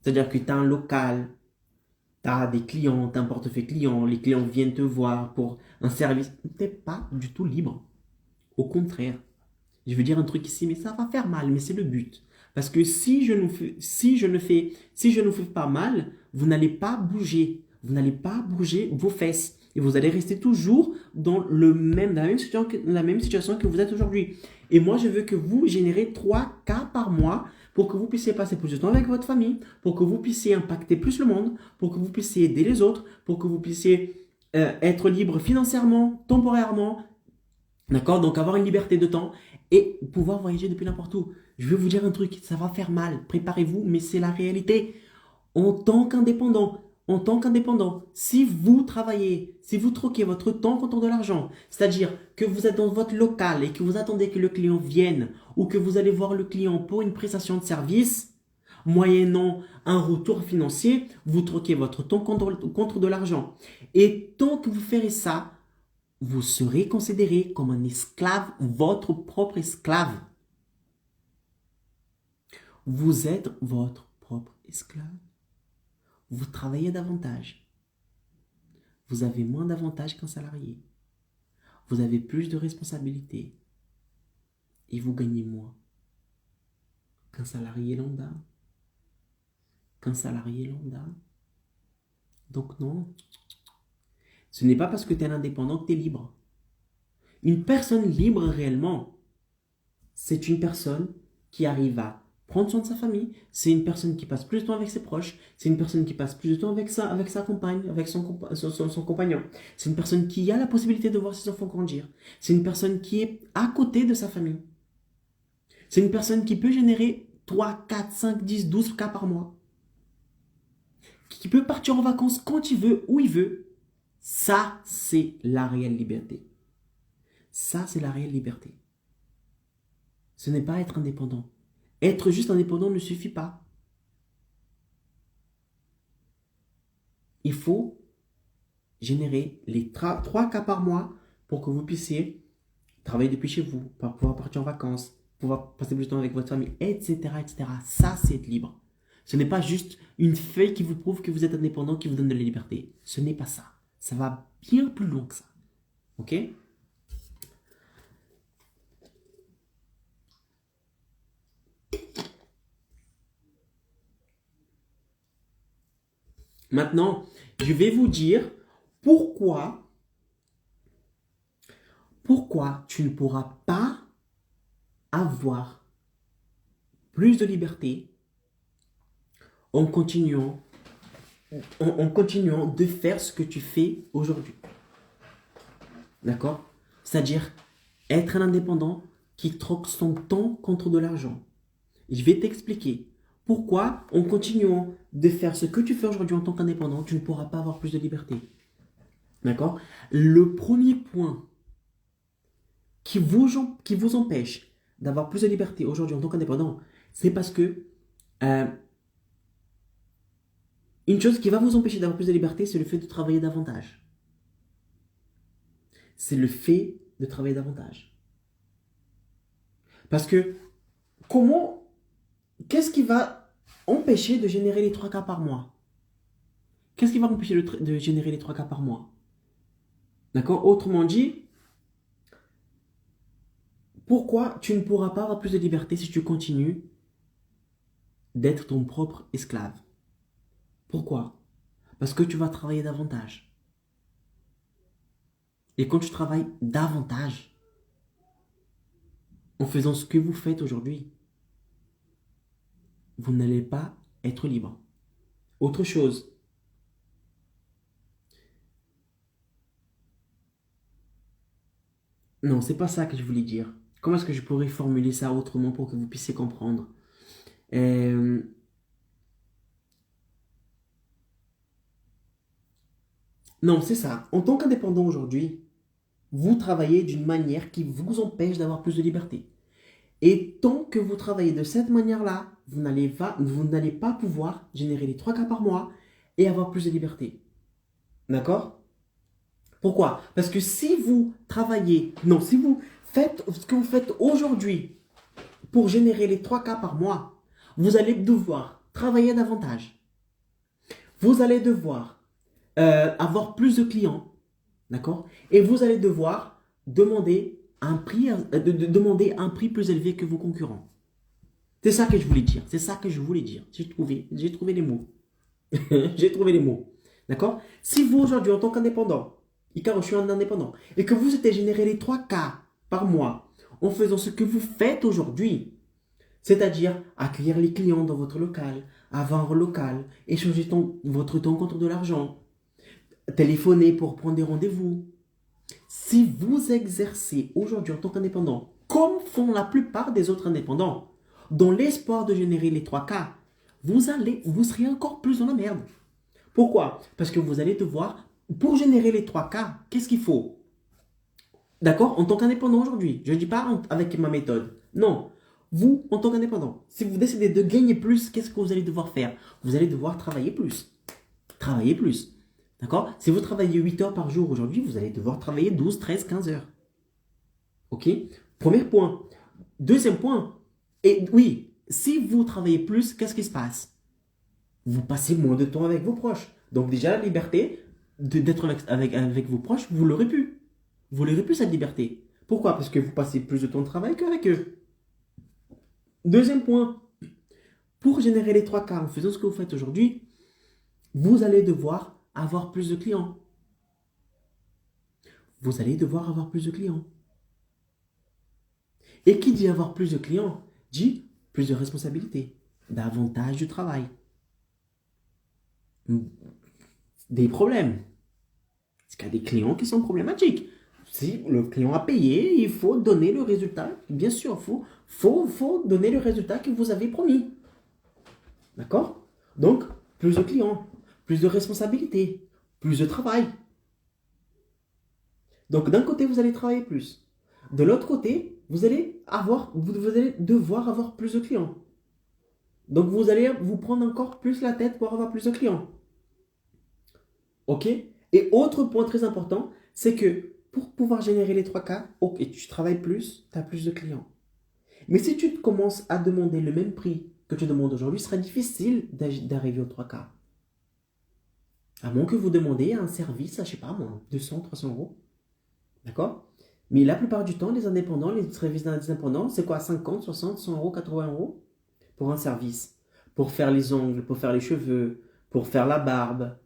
c'est-à-dire que tu as un local, tu as des clients, tu as un portefeuille client, les clients viennent te voir pour un service, tu n'es pas du tout libre. Au contraire, je veux dire un truc ici, mais ça va faire mal, mais c'est le but. Parce que si je ne fais pas mal, vous n'allez pas bouger. Vous n'allez pas bouger vos fesses. Et vous allez rester toujours dans la même situation que vous êtes aujourd'hui. Et moi, je veux que vous générez 3 cas par mois pour que vous puissiez passer plus de temps avec votre famille, pour que vous puissiez impacter plus le monde, pour que vous puissiez aider les autres, pour que vous puissiez être libre financièrement, temporairement, d'accord? Donc avoir une liberté de temps et pouvoir voyager depuis n'importe où. Je vais vous dire un truc, ça va faire mal, préparez-vous, mais c'est la réalité. En tant qu'indépendant, si vous travaillez, si vous troquez votre temps contre de l'argent, c'est-à-dire que vous êtes dans votre local et que vous attendez que le client vienne ou que vous allez voir le client pour une prestation de service, moyennant un retour financier, vous troquez votre temps contre de l'argent. Et tant que vous ferez ça, vous serez considéré comme un esclave, votre propre esclave. Vous êtes votre propre esclave. Vous travaillez davantage. Vous avez moins d'avantages qu'un salarié. Vous avez plus de responsabilités. Et vous gagnez moins qu'un salarié lambda. Qu'un salarié lambda. Donc non, ce n'est pas parce que tu es un indépendant que tu es libre. Une personne libre réellement, c'est une personne qui arrive à prendre soin de sa famille, c'est une personne qui passe plus de temps avec ses proches, c'est une personne qui passe plus de temps avec sa compagne, avec son compagnon. C'est une personne qui a la possibilité de voir ses enfants grandir. C'est une personne qui est à côté de sa famille. C'est une personne qui peut générer 3, 4, 5, 10, 12 cas par mois. Qui peut partir en vacances quand il veut, où il veut. Ça, c'est la réelle liberté. Ça, c'est la réelle liberté. Ce n'est pas être indépendant. Être juste indépendant ne suffit pas. Il faut générer les 3 cas par mois pour que vous puissiez travailler depuis chez vous, pour pouvoir partir en vacances, pouvoir passer plus de temps avec votre famille, etc., etc. Ça, c'est être libre. Ce n'est pas juste une feuille qui vous prouve que vous êtes indépendant, qui vous donne de la liberté. Ce n'est pas ça. Ça va bien plus loin que ça. Ok? Maintenant, je vais vous dire pourquoi tu ne pourras pas avoir plus de liberté en continuant en continuant de faire ce que tu fais aujourd'hui. D'accord? C'est-à-dire être un indépendant qui troque son temps contre de l'argent. Je vais t'expliquer pourquoi, en continuant de faire ce que tu fais aujourd'hui en tant qu'indépendant, tu ne pourras pas avoir plus de liberté. D'accord? Le premier point qui vous empêche d'avoir plus de liberté aujourd'hui en tant qu'indépendant, c'est parce que une chose qui va vous empêcher d'avoir plus de liberté, c'est le fait de travailler davantage. C'est le fait de travailler davantage. Parce que qu'est-ce qui va empêcher de générer les 3K par mois? Qu'est-ce qui va empêcher de générer les 3K par mois? D'accord? Autrement dit, pourquoi tu ne pourras pas avoir plus de liberté si tu continues d'être ton propre esclave? Pourquoi? Parce que tu vas travailler davantage. Et quand tu travailles davantage, en faisant ce que vous faites aujourd'hui, vous n'allez pas être libre. Autre chose, non, c'est pas ça que je voulais dire. Comment est-ce que je pourrais formuler ça autrement pour que vous puissiez comprendre? Non, c'est ça. En tant qu'indépendant aujourd'hui, vous travaillez d'une manière qui vous empêche d'avoir plus de liberté. Et tant que vous travaillez de cette manière-là, vous n'allez pas pouvoir générer les 3K par mois et avoir plus de liberté. D'accord? Pourquoi? Parce que si vous faites ce que vous faites aujourd'hui pour générer les 3K par mois, vous allez devoir travailler davantage. Vous allez devoir avoir plus de clients, d'accord? Et vous allez devoir demander demander un prix plus élevé que vos concurrents. C'est ça que je voulais dire. C'est ça que je voulais dire. J'ai trouvé les mots. J'ai trouvé les mots. D'accord? Si vous aujourd'hui en tant qu'indépendant, Icaro, je suis un indépendant, et que vous souhaitez générer les 3K par mois en faisant ce que vous faites aujourd'hui, c'est-à-dire accueillir les clients dans votre local, avoir un local, échanger votre temps contre de l'argent, téléphoner pour prendre des rendez-vous. Si vous exercez aujourd'hui en tant qu'indépendant, comme font la plupart des autres indépendants, dans l'espoir de générer les 3K, vous serez encore plus dans la merde. Pourquoi? Parce que vous allez devoir, pour générer les 3K, qu'est-ce qu'il faut? D'accord? En tant qu'indépendant aujourd'hui, je ne dis pas avec ma méthode. Non. Vous, en tant qu'indépendant, si vous décidez de gagner plus, qu'est-ce que vous allez devoir faire? Vous allez devoir travailler plus. Travailler plus. D'accord? Si vous travaillez 8 heures par jour aujourd'hui, vous allez devoir travailler 12, 13, 15 heures. Ok? Premier point. Deuxième point. Et oui, si vous travaillez plus, qu'est-ce qui se passe? Vous passez moins de temps avec vos proches. Donc déjà, la liberté d'être avec vos proches, vous l'aurez plus. Vous l'aurez plus cette liberté. Pourquoi? Parce que vous passez plus de temps de travail qu'avec eux. Deuxième point. Pour générer les 3K en faisant ce que vous faites aujourd'hui, vous allez devoir avoir plus de clients. Vous allez devoir avoir plus de clients. Et qui dit avoir plus de clients, dit plus de responsabilités, davantage de travail, des problèmes. Parce qu'il y a des clients qui sont problématiques. Si le client a payé, il faut donner le résultat. Bien sûr, il faut donner le résultat que vous avez promis. D'accord? Donc, plus de clients, plus de responsabilités, plus de travail. Donc, d'un côté, vous allez travailler plus. De l'autre côté, vous allez devoir avoir plus de clients. Donc, vous allez vous prendre encore plus la tête pour avoir plus de clients. Ok? Et autre point très important, c'est que pour pouvoir générer les 3K, ok, tu travailles plus, tu as plus de clients. Mais si tu commences à demander le même prix que tu demandes aujourd'hui, ce sera difficile d'arriver aux 3K. À moins que vous demandiez un service à, je sais pas moi, 200, 300 euros. D'accord? Mais la plupart du temps, les indépendants, les services d'indépendants, c'est quoi? 50, 60, 100 euros, 80 euros pour un service. Pour faire les ongles, pour faire les cheveux, pour faire la barbe.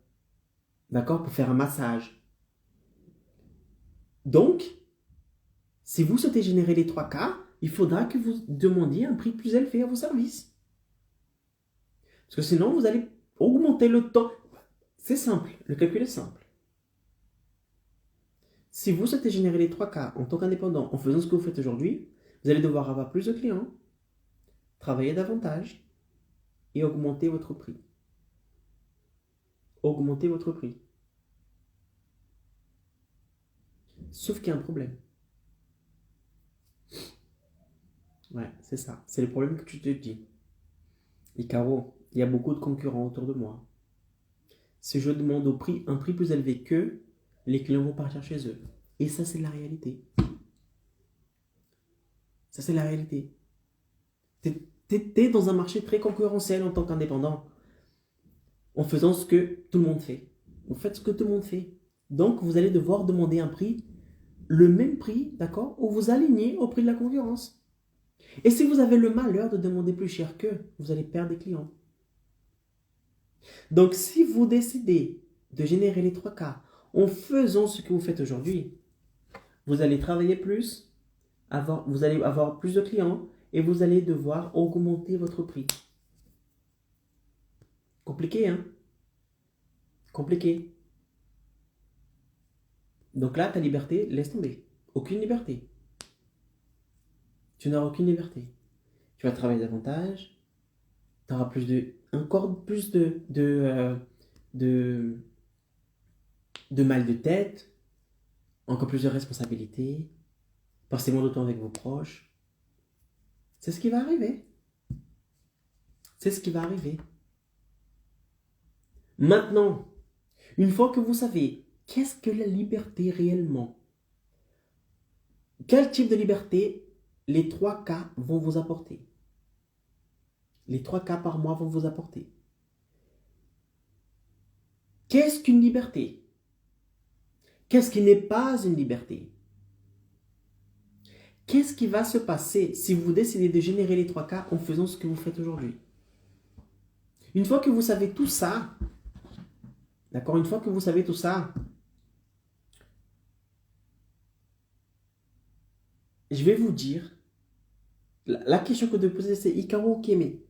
D'accord? Pour faire un massage. Donc, si vous souhaitez générer les 3K, il faudra que vous demandiez un prix plus élevé à vos services. Parce que sinon, vous allez augmenter le temps. C'est simple, le calcul est simple. Si vous souhaitez générer les 3K en tant qu'indépendant en faisant ce que vous faites aujourd'hui, vous allez devoir avoir plus de clients, travailler davantage et augmenter votre prix. Augmenter votre prix. Sauf qu'il y a un problème. Ouais, c'est ça. C'est le problème que tu te dis. Et Caro, il y a beaucoup de concurrents autour de moi. Si je demande un prix plus élevé qu'eux, les clients vont partir chez eux. Et ça, c'est la réalité. Ça, c'est la réalité. T'es dans un marché très concurrentiel en tant qu'indépendant, en faisant ce que tout le monde fait. Vous faites ce que tout le monde fait. Donc, vous allez devoir demander un prix, le même prix, d'accord, ou vous alignez au prix de la concurrence. Et si vous avez le malheur de demander plus cher qu'eux, vous allez perdre des clients. Donc, si vous décidez de générer les 3K en faisant ce que vous faites aujourd'hui, vous allez travailler plus, vous allez avoir plus de clients et vous allez devoir augmenter votre prix. Compliqué, hein? Compliqué. Donc là, ta liberté, laisse tomber. Aucune liberté. Tu n'auras aucune liberté. Tu vas travailler davantage, tu auras encore plus de mal de tête, encore plus de responsabilités, passer moins de temps avec vos proches. C'est ce qui va arriver. C'est ce qui va arriver. Maintenant, une fois que vous savez qu'est-ce que la liberté réellement, quel type de liberté les 3K vont vous apporter. Les 3K par mois vont vous apporter. Qu'est-ce qu'une liberté? Qu'est-ce qui n'est pas une liberté? Qu'est-ce qui va se passer si vous décidez de générer les 3K en faisant ce que vous faites aujourd'hui? Une fois que vous savez tout ça, d'accord, une fois que vous savez tout ça, je vais vous dire, la question que vous devez poser, c'est Hikaru, ok, mais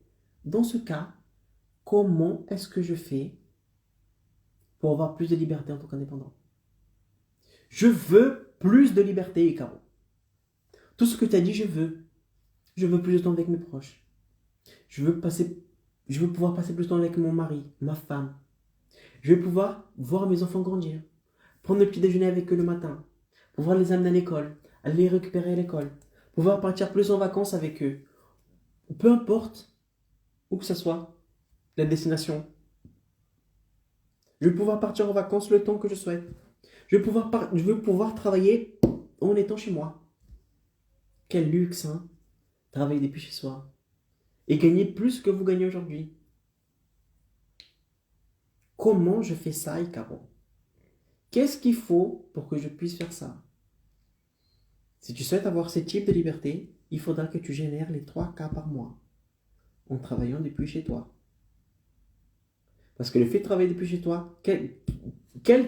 dans ce cas, comment est-ce que je fais pour avoir plus de liberté en tant qu'indépendant? Je veux plus de liberté, Hikaru. Tout ce que tu as dit, je veux. Je veux plus de temps avec mes proches. Je veux pouvoir passer plus de temps avec mon mari, ma femme. Je vais pouvoir voir mes enfants grandir. Prendre le petit déjeuner avec eux le matin. Pouvoir les amener à l'école. Aller les récupérer à l'école. Pouvoir partir plus en vacances avec eux. Peu importe où que ce soit, la destination. Je vais pouvoir partir en vacances le temps que je souhaite. Je veux pouvoir travailler en étant chez moi. Quel luxe, hein? Travailler depuis chez soi. Et gagner plus que vous gagnez aujourd'hui. Comment je fais ça, Hikaru? Qu'est-ce qu'il faut pour que je puisse faire ça? Si tu souhaites avoir ce type de liberté, il faudra que tu génères les 3K par mois en travaillant depuis chez toi. Parce que le fait de travailler depuis chez toi, quelle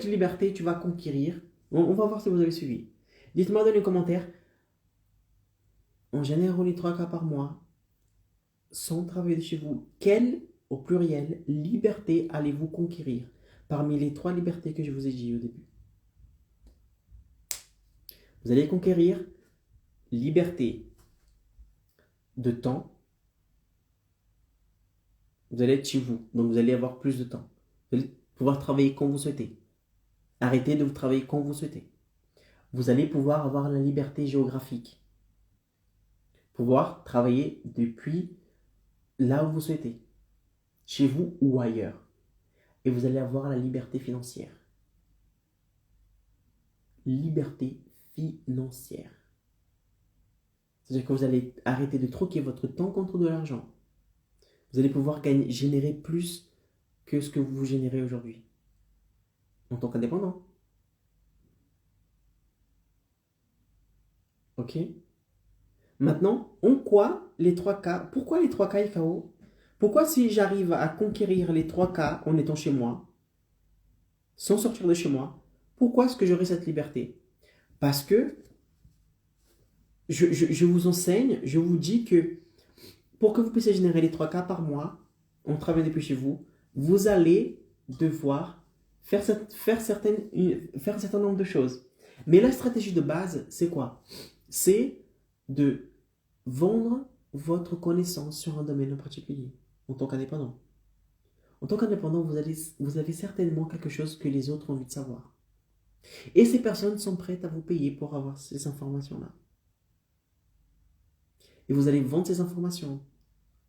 liberté tu vas conquérir? On va voir si vous avez suivi. Dites-moi dans les commentaires, en générant les 3K par mois, sans travailler de chez vous, quelle, au pluriel, liberté allez-vous conquérir parmi les 3 libertés que je vous ai dit au début? Vous allez conquérir liberté de temps. Vous allez être chez vous, donc vous allez avoir plus de temps. Vous allez pouvoir travailler quand vous souhaitez. Arrêtez de vous travailler quand vous souhaitez. Vous allez pouvoir avoir la liberté géographique. Pouvoir travailler depuis là où vous souhaitez. Chez vous ou ailleurs. Et vous allez avoir la liberté financière. Liberté financière. C'est-à-dire que vous allez arrêter de troquer votre temps contre de l'argent. Vous allez pouvoir générer plus que ce que vous générez aujourd'hui. En tant qu'indépendant. Ok? Maintenant, pourquoi les 3K, IKO? Pourquoi si j'arrive à conquérir les 3K en étant chez moi, sans sortir de chez moi, pourquoi est-ce que j'aurai cette liberté? Parce que je vous enseigne, je vous dis que pour que vous puissiez générer les 3K par mois, en travaillant depuis chez vous, vous allez devoir faire un certain nombre de choses. Mais la stratégie de base, c'est quoi? C'est de vendre votre connaissance sur un domaine en particulier, en tant qu'indépendant. En tant qu'indépendant, vous avez certainement quelque chose que les autres ont envie de savoir. Et ces personnes sont prêtes à vous payer pour avoir ces informations-là. Et vous allez vendre ces informations.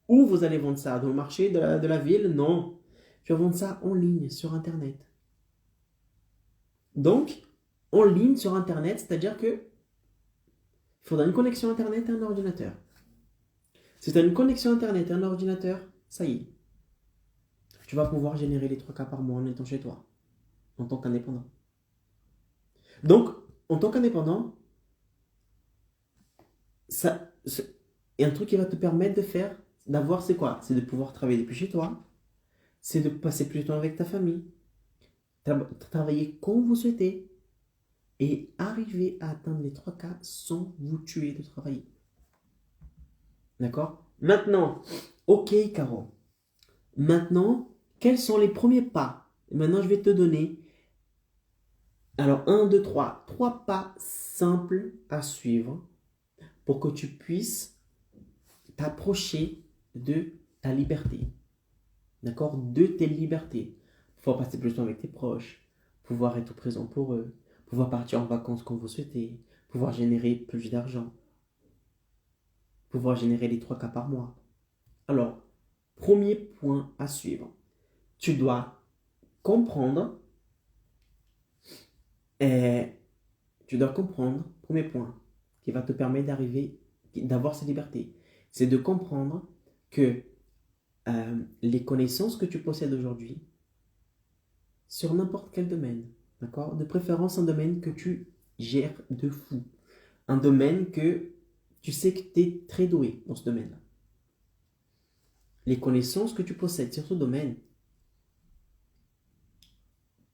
Où vous allez vendre ça? Dans le marché de la ville? Non. Tu vas vendre ça en ligne, sur Internet. Donc, en ligne, sur Internet, c'est-à-dire que il faudra une connexion Internet et un ordinateur. Si tu as une connexion Internet et un ordinateur, ça y est. Tu vas pouvoir générer les 3K par mois en étant chez toi, en tant qu'indépendant. Donc, en tant qu'indépendant, et un truc qui va te permettre d'avoir, c'est quoi? C'est de pouvoir travailler depuis chez toi, c'est de passer plus de temps avec ta famille, travailler quand vous souhaitez et arriver à atteindre les 3K sans vous tuer de travailler. D'accord? Maintenant, ok Caro, maintenant, quels sont les premiers pas? Et maintenant, je vais te donner, alors 1, 2, 3 pas simples à suivre pour que tu puisses t'approcher de ta liberté. D'accord? De tes libertés. Pouvoir passer plus de temps avec tes proches, pouvoir être présent pour eux, pouvoir partir en vacances quand vous souhaitez, pouvoir générer plus d'argent, pouvoir générer les 3K par mois. Alors, premier point à suivre. Tu dois comprendre, premier point, qui va te permettre d'avoir cette liberté, c'est de comprendre que les connaissances que tu possèdes aujourd'hui, sur n'importe quel domaine, d'accord? De préférence un domaine que tu gères de fou. Un domaine que tu sais que tu es très doué dans ce domaine-là. Les connaissances que tu possèdes sur ce domaine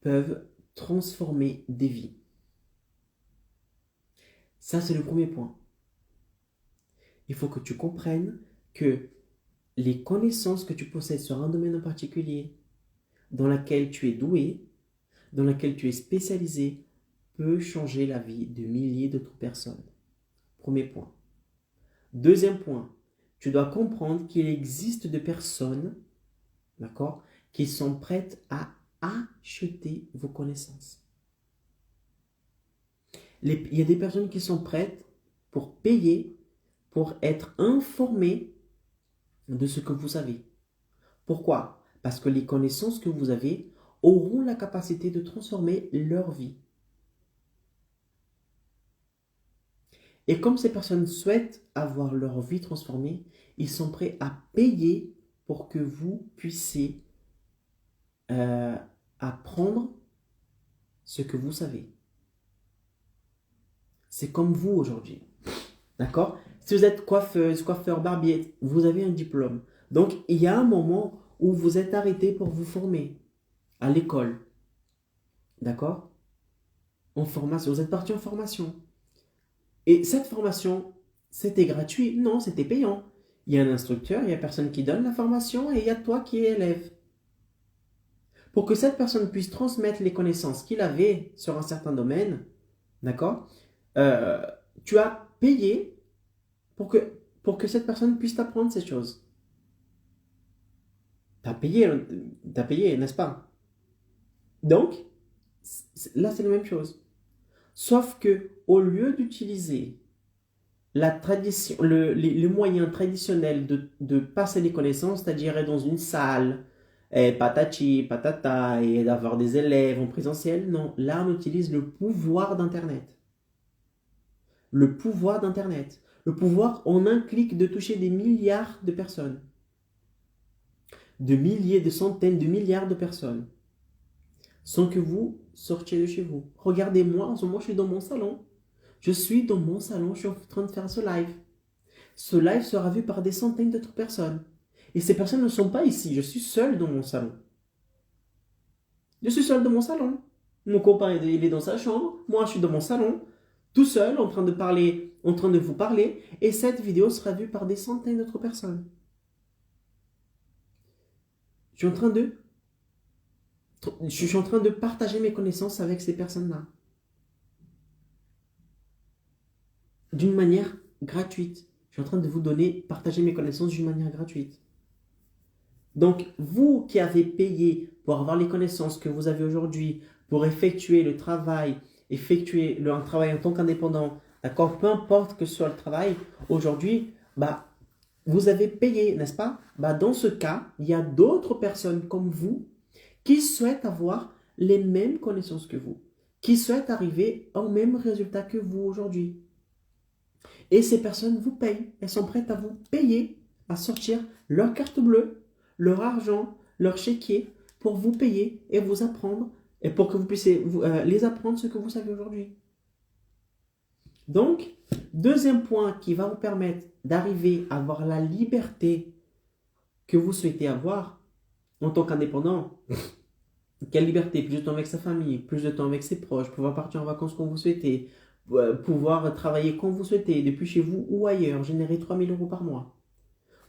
peuvent transformer des vies. Ça, c'est le premier point. Il faut que tu comprennes que les connaissances que tu possèdes sur un domaine en particulier, dans lequel tu es doué, dans lequel tu es spécialisé, peut changer la vie de milliers d'autres personnes. Premier point. Deuxième point, tu dois comprendre qu'il existe des personnes, d'accord, qui sont prêtes à acheter vos connaissances. Il y a des personnes qui sont prêtes pour payer, pour être informées de ce que vous savez. Pourquoi? Parce que les connaissances que vous avez auront la capacité de transformer leur vie. Et comme ces personnes souhaitent avoir leur vie transformée, ils sont prêts à payer pour que vous puissiez apprendre ce que vous savez. C'est comme vous aujourd'hui. D'accord? Si vous êtes coiffeuse, coiffeur, barbier, vous avez un diplôme. Donc, il y a un moment où vous êtes arrêté pour vous former à l'école. D'accord? En formation. Vous êtes parti en formation. Et cette formation, c'était gratuit? Non, c'était payant. Il y a un instructeur, il y a personne qui donne la formation et il y a toi qui es élève. Pour que cette personne puisse transmettre les connaissances qu'il avait sur un certain domaine, d'accord, tu as payé pour que cette personne puisse t'apprendre ces choses. Tu as payé, n'est-ce pas? Donc, là, c'est la même chose. Sauf que au lieu d'utiliser la tradition, le moyen traditionnel de passer les connaissances, c'est-à-dire être dans une salle, et patati, patata, et d'avoir des élèves en présentiel, non, là, on utilise le pouvoir d'Internet. Le pouvoir d'Internet. Le pouvoir en un clic de toucher des milliards de personnes. De milliers, de centaines, de milliards de personnes. Sans que vous sortiez de chez vous. Regardez-moi, en ce moment, je suis dans mon salon. Je suis dans mon salon, je suis en train de faire ce live. Ce live sera vu par des centaines d'autres personnes. Et ces personnes ne sont pas ici. Je suis seul dans mon salon. Je suis seul dans mon salon. Mon copain, il est dans sa chambre. Moi, je suis dans mon salon, tout seul, en train de vous parler. Et cette vidéo sera vue par des centaines d'autres personnes. Je suis en train de Je suis en train de partager mes connaissances avec ces personnes-là. D'une manière gratuite. Je suis en train de vous partager mes connaissances d'une manière gratuite. Donc, vous qui avez payé pour avoir les connaissances que vous avez aujourd'hui, pour effectuer le travail, un travail en tant qu'indépendant, d'accord, peu importe que ce soit le travail, aujourd'hui, vous avez payé, n'est-ce pas? Dans ce cas, il y a d'autres personnes comme vous qui souhaitent avoir les mêmes connaissances que vous, qui souhaitent arriver au même résultat que vous aujourd'hui. Et ces personnes vous payent. Elles sont prêtes à vous payer, à sortir leur carte bleue, leur argent, leur chéquier pour vous payer et vous apprendre, et pour que vous puissiez les apprendre ce que vous savez aujourd'hui. Donc, deuxième point qui va vous permettre d'arriver à avoir la liberté que vous souhaitez avoir en tant qu'indépendant. Quelle liberté? Plus de temps avec sa famille, plus de temps avec ses proches, pouvoir partir en vacances quand vous souhaitez, pouvoir travailler quand vous souhaitez, depuis chez vous ou ailleurs, générer 3 000 € par mois.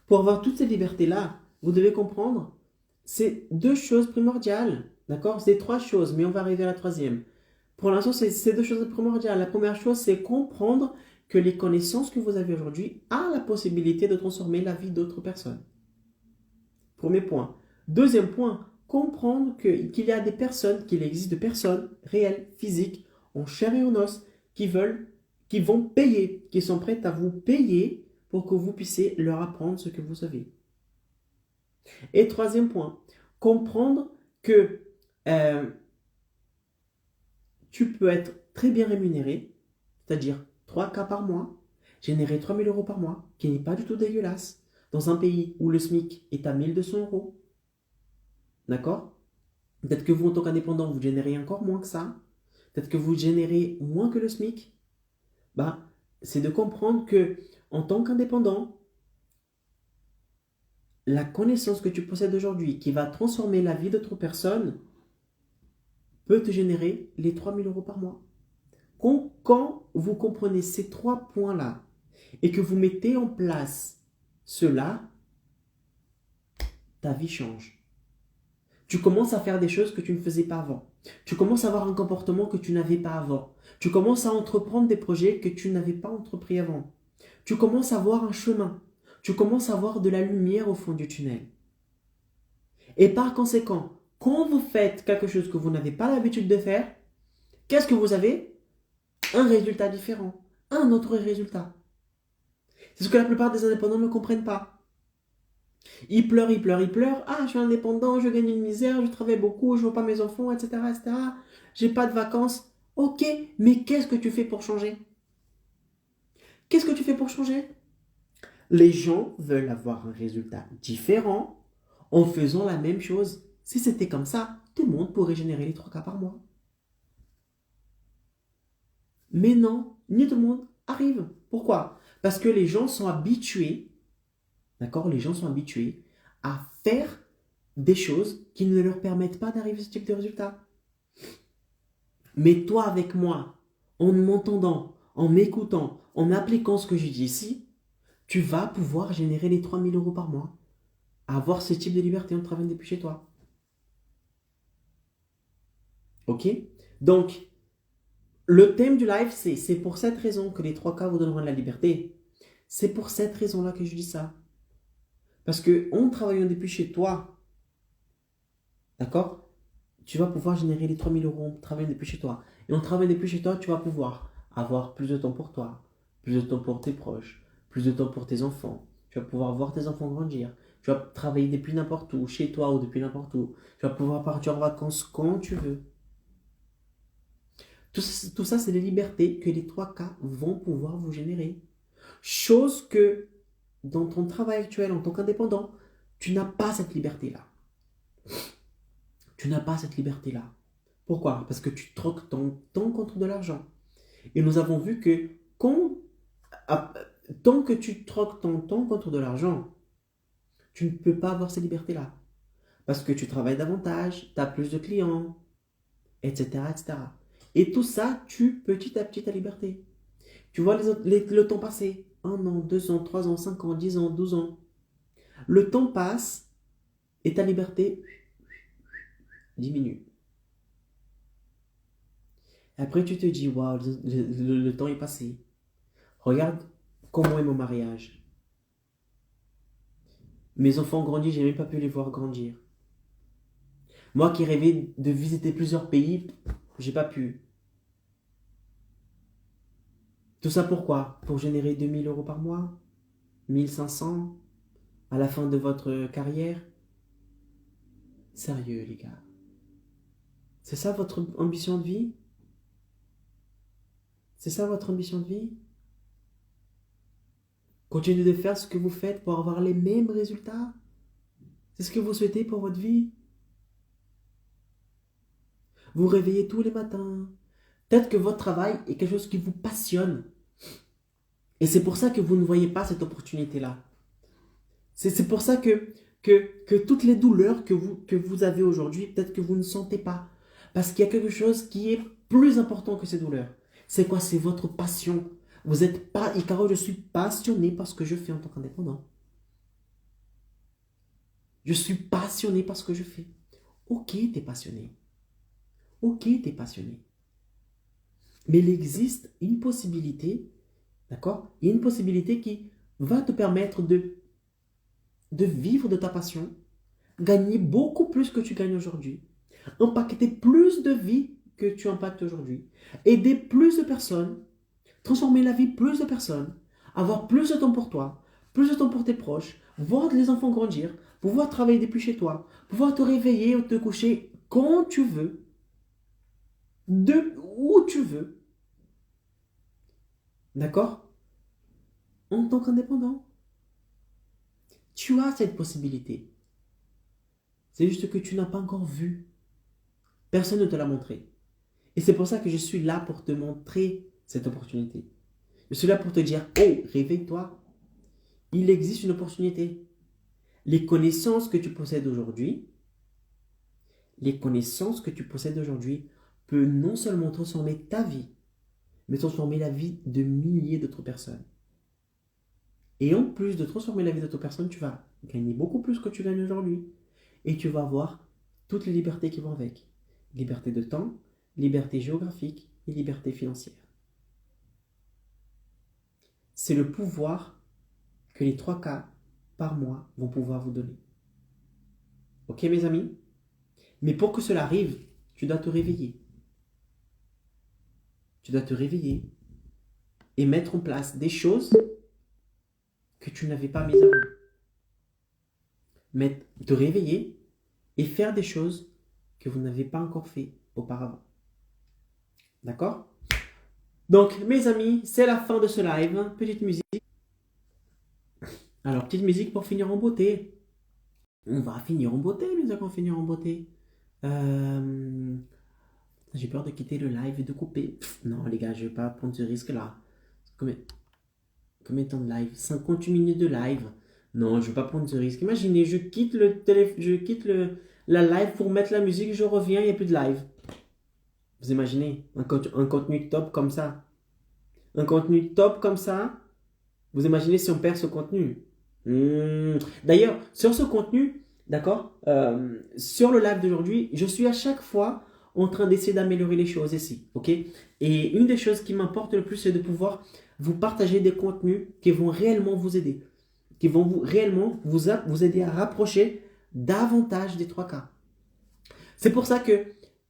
Pour avoir toutes ces libertés-là, vous devez comprendre, c'est 2 choses primordiales, d'accord? C'est 3 choses, mais on va arriver à la troisième. Pour l'instant, c'est 2 choses primordiales. La première chose, c'est comprendre que les connaissances que vous avez aujourd'hui ont la possibilité de transformer la vie d'autres personnes. Premier point. Deuxième point, comprendre qu'il y a des personnes, qu'il existe des personnes réelles, physiques, en chair et en os, qui vont payer, qui sont prêtes à vous payer pour que vous puissiez leur apprendre ce que vous savez. Et troisième point, comprendre que tu peux être très bien rémunéré, c'est-à-dire 3 cas par mois, générer 3 000 € par mois, qui n'est pas du tout dégueulasse, dans un pays où le SMIC est à 1 200 €. D'accord? Peut-être que vous, en tant qu'indépendant, vous générez encore moins que ça. Peut-être que vous générez moins que le SMIC. C'est de comprendre que, en tant qu'indépendant, la connaissance que tu possèdes aujourd'hui, qui va transformer la vie d'autres personnes, peut te générer les 3 000 € par mois. Quand vous comprenez ces 3 points-là et que vous mettez en place cela, ta vie change. Tu commences à faire des choses que tu ne faisais pas avant. Tu commences à avoir un comportement que tu n'avais pas avant. Tu commences à entreprendre des projets que tu n'avais pas entrepris avant. Tu commences à voir un chemin. Tu commences à voir de la lumière au fond du tunnel. Et par conséquent, quand vous faites quelque chose que vous n'avez pas l'habitude de faire, qu'est-ce que vous avez? Un résultat différent. Un autre résultat. C'est ce que la plupart des indépendants ne comprennent pas. Ils pleurent. Ah, je suis indépendant, je gagne une misère, je travaille beaucoup, je vois pas mes enfants, etc., etc. J'ai pas de vacances. Ok, mais qu'est-ce que tu fais pour changer? Qu'est-ce que tu fais pour changer? Les gens veulent avoir un résultat différent en faisant la même chose. Si c'était comme ça, tout le monde pourrait générer les 3 cas par mois. Mais non, ni tout le monde arrive. Pourquoi? Parce que les gens sont habitués, d'accord? Les gens sont habitués à faire des choses qui ne leur permettent pas d'arriver à ce type de résultat. Mais toi avec moi, en m'entendant, en m'écoutant, en appliquant ce que je dis ici, tu vas pouvoir générer les 3 000 € par mois, avoir ce type de liberté en travaillant depuis chez toi. Ok? Donc, le thème du live, c'est pour cette raison que les 3 cas vous donneront de la liberté. C'est pour cette raison-là que je dis ça. Parce que en travaillant depuis chez toi, d'accord, tu vas pouvoir générer les 3 000 € en travaillant depuis chez toi. Et en travaillant depuis chez toi, tu vas pouvoir avoir plus de temps pour toi, plus de temps pour tes proches, plus de temps pour tes enfants. Tu vas pouvoir voir tes enfants grandir. Tu vas travailler depuis n'importe où, chez toi ou depuis n'importe où. Tu vas pouvoir partir en vacances quand tu veux. Tout ça, c'est des libertés que les 3 cas vont pouvoir vous générer. Chose que dans ton travail actuel en tant qu'indépendant, tu n'as pas cette liberté-là. Tu n'as pas cette liberté-là. Pourquoi? Parce que tu troques ton temps contre de l'argent. Et nous avons vu que tant que tu troques ton temps contre de l'argent, tu ne peux pas avoir ces libertés-là. Parce que tu travailles davantage, tu as plus de clients, etc., etc. Et tout ça tue petit à petit ta liberté. Tu vois le temps passer. 1 an, 2 ans, 3 ans, 5 ans, 10 ans, 12 ans. Le temps passe et ta liberté diminue. Après, tu te dis, waouh, le temps est passé. Regarde comment est mon mariage. Mes enfants grandissent, j'ai même pas pu les voir grandir. Moi qui rêvais de visiter plusieurs pays, j'ai pas pu. Tout ça pourquoi? Pour générer 2 000 € par mois? 1 500 à la fin de votre carrière? Sérieux, les gars. C'est ça votre ambition de vie? C'est ça votre ambition de vie? Continuez de faire ce que vous faites pour avoir les mêmes résultats? C'est ce que vous souhaitez pour votre vie? Vous vous réveillez tous les matins. Peut-être que votre travail est quelque chose qui vous passionne. Et c'est pour ça que vous ne voyez pas cette opportunité-là. C'est pour ça que toutes les douleurs que vous avez aujourd'hui, peut-être que vous ne sentez pas. Parce qu'il y a quelque chose qui est plus important que ces douleurs. C'est quoi? C'est votre passion. Vous n'êtes pas... Icaro, je suis passionné par ce que je fais en tant qu'indépendant. Je suis passionné par ce que je fais. Ok, tu es passionné. Ok, tu es passionné. Mais il existe une possibilité, d'accord? Il y a une possibilité qui va te permettre de vivre de ta passion, gagner beaucoup plus que tu gagnes aujourd'hui, impacter plus de vies que tu impactes aujourd'hui, aider plus de personnes, transformer la vie de plus de personnes, avoir plus de temps pour toi, plus de temps pour tes proches, voir les enfants grandir, pouvoir travailler depuis chez toi, pouvoir te réveiller ou te coucher quand tu veux, de où tu veux. D'accord? En tant qu'indépendant. Tu as cette possibilité. C'est juste que tu n'as pas encore vu. Personne ne te l'a montré. Et c'est pour ça que je suis là pour te montrer cette opportunité. Je suis là pour te dire, oh, réveille-toi. Il existe une opportunité. Les connaissances que tu possèdes aujourd'hui, peuvent non seulement transformer ta vie, mais transformer la vie de milliers d'autres personnes. Et en plus de transformer la vie d'autres personnes, tu vas gagner beaucoup plus que tu gagnes aujourd'hui. Et tu vas avoir toutes les libertés qui vont avec. Liberté de temps, liberté géographique et liberté financière. C'est le pouvoir que les 3K par mois vont pouvoir vous donner. Ok mes amis? Mais pour que cela arrive, tu dois te réveiller. Tu dois te réveiller et mettre en place des choses que tu n'avais pas mises avant. Te réveiller et faire des choses que vous n'avez pas encore fait auparavant. D'accord? Donc, mes amis, c'est la fin de ce live. Petite musique. Alors, petite musique pour finir en beauté. On va finir en beauté, nous allons finir en beauté. J'ai peur de quitter le live et de couper. Non, les gars, je ne vais pas prendre ce risque-là. Combien de temps de live? 58 minutes de live. Non, je ne vais pas prendre ce risque. Imaginez, je quitte la live pour mettre la musique, je reviens, il n'y a plus de live. Vous imaginez un contenu top comme ça? Un contenu top comme ça? Vous imaginez si on perd ce contenu? D'ailleurs, sur ce contenu, d'accord, sur le live d'aujourd'hui, je suis à chaque fois en train d'essayer d'améliorer les choses ici, ok? Et une des choses qui m'importe le plus, c'est de pouvoir vous partager des contenus qui vont réellement vous aider, qui vont réellement vous aider à rapprocher davantage des 3K. C'est pour ça que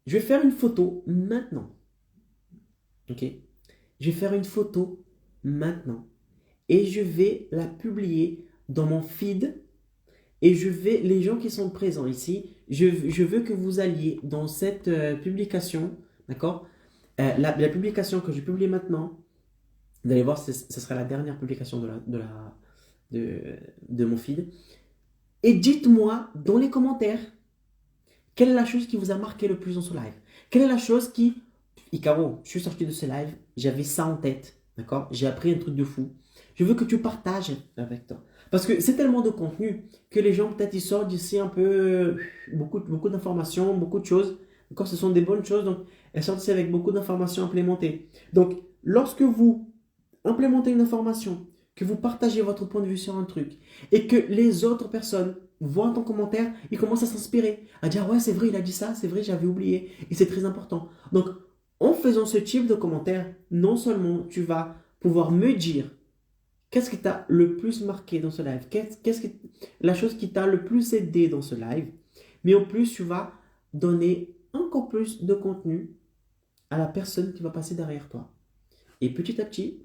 je vais faire une photo maintenant, ok? Je vais faire une photo maintenant et je vais la publier dans mon feed. Et les gens qui sont présents ici, je veux que vous alliez dans cette publication, d'accord? La publication que je publie maintenant, vous allez voir, ce sera la dernière publication de mon feed. Et dites-moi dans les commentaires, quelle est la chose qui vous a marqué le plus dans ce live? Quelle est la chose qui... Icaro, je suis sorti de ce live, j'avais ça en tête, d'accord? J'ai appris un truc de fou. Je veux que tu partages avec toi. Parce que c'est tellement de contenu que les gens, peut-être, ils sortent d'ici un peu, beaucoup d'informations, beaucoup de choses. D'accord, ce sont des bonnes choses, donc elles sortent ici avec beaucoup d'informations implémentées. Donc, lorsque vous implémentez une information que vous partagez votre point de vue sur un truc et que les autres personnes voient ton commentaire, ils commencent à s'inspirer, à dire ouais c'est vrai il a dit ça, c'est vrai j'avais oublié et c'est très important. Donc en faisant ce type de commentaire, non seulement tu vas pouvoir me dire qu'est-ce qui t'a le plus marqué dans ce live, qu'est-ce que la chose qui t'a le plus aidé dans ce live, mais en plus tu vas donner encore plus de contenu à la personne qui va passer derrière toi. Et petit à petit,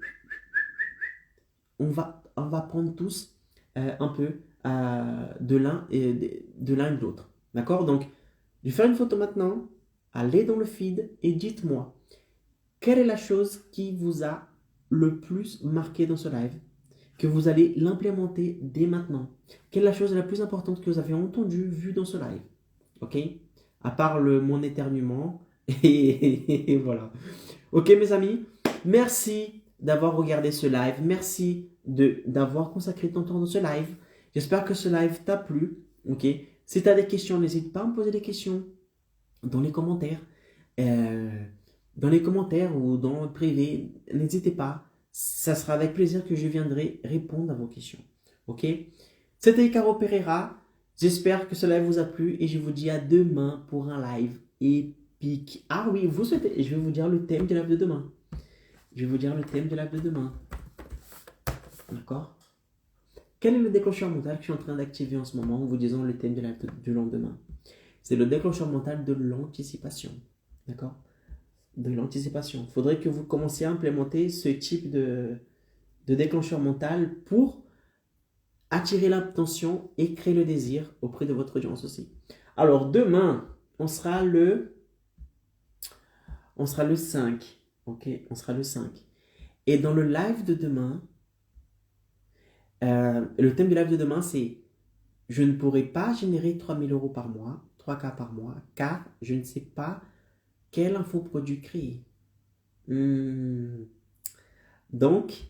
on va prendre tous un peu de l'un et de l'autre. D'accord? Donc, je vais faire une photo maintenant. Allez dans le feed et dites-moi quelle est la chose qui vous a le plus marqué dans ce live, que vous allez l'implémenter dès maintenant. Quelle est la chose la plus importante que vous avez entendue, vue dans ce live? Ok? À part mon éternuement. Et voilà. Ok mes amis, merci d'avoir regardé ce live. Merci d'avoir consacré ton temps dans ce live. J'espère que ce live t'a plu. Ok. Si tu as des questions, n'hésite pas à me poser des questions dans les commentaires. Dans les commentaires ou dans le privé. N'hésitez pas. Ça sera avec plaisir que je viendrai répondre à vos questions. Ok. C'était Caro Pereira. J'espère que ce live vous a plu et je vous dis à demain pour un live épique. Ah oui, vous souhaitez, je vais vous dire le thème du live de demain. Je vais vous dire le thème du live de demain. D'accord? Quel est le déclencheur mental que je suis en train d'activer en ce moment en vous disant le thème du live du lendemain? C'est le déclencheur mental de l'anticipation. D'accord? De l'anticipation. Il faudrait que vous commenciez à implémenter ce type de déclencheur mental pour attirer l'attention et créer le désir auprès de votre audience aussi. Alors demain, on sera le 5. Ok, on sera le 5. Et dans le live de demain, le thème du live de demain, c'est je ne pourrai pas générer 3 000 € par mois, 3K par mois, car je ne sais pas quel infoproduit créer. Donc,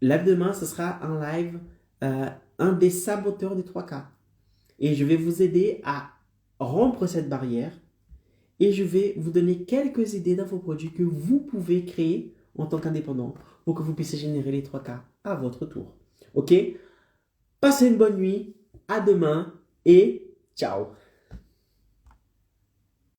live de demain, ce sera un live, un des saboteurs des 3K. Et je vais vous aider à rompre cette barrière et je vais vous donner quelques idées d'infoproduits que vous pouvez créer en tant qu'indépendant pour que vous puissiez générer les 3K à votre tour. Ok? Passez une bonne nuit, à demain et ciao!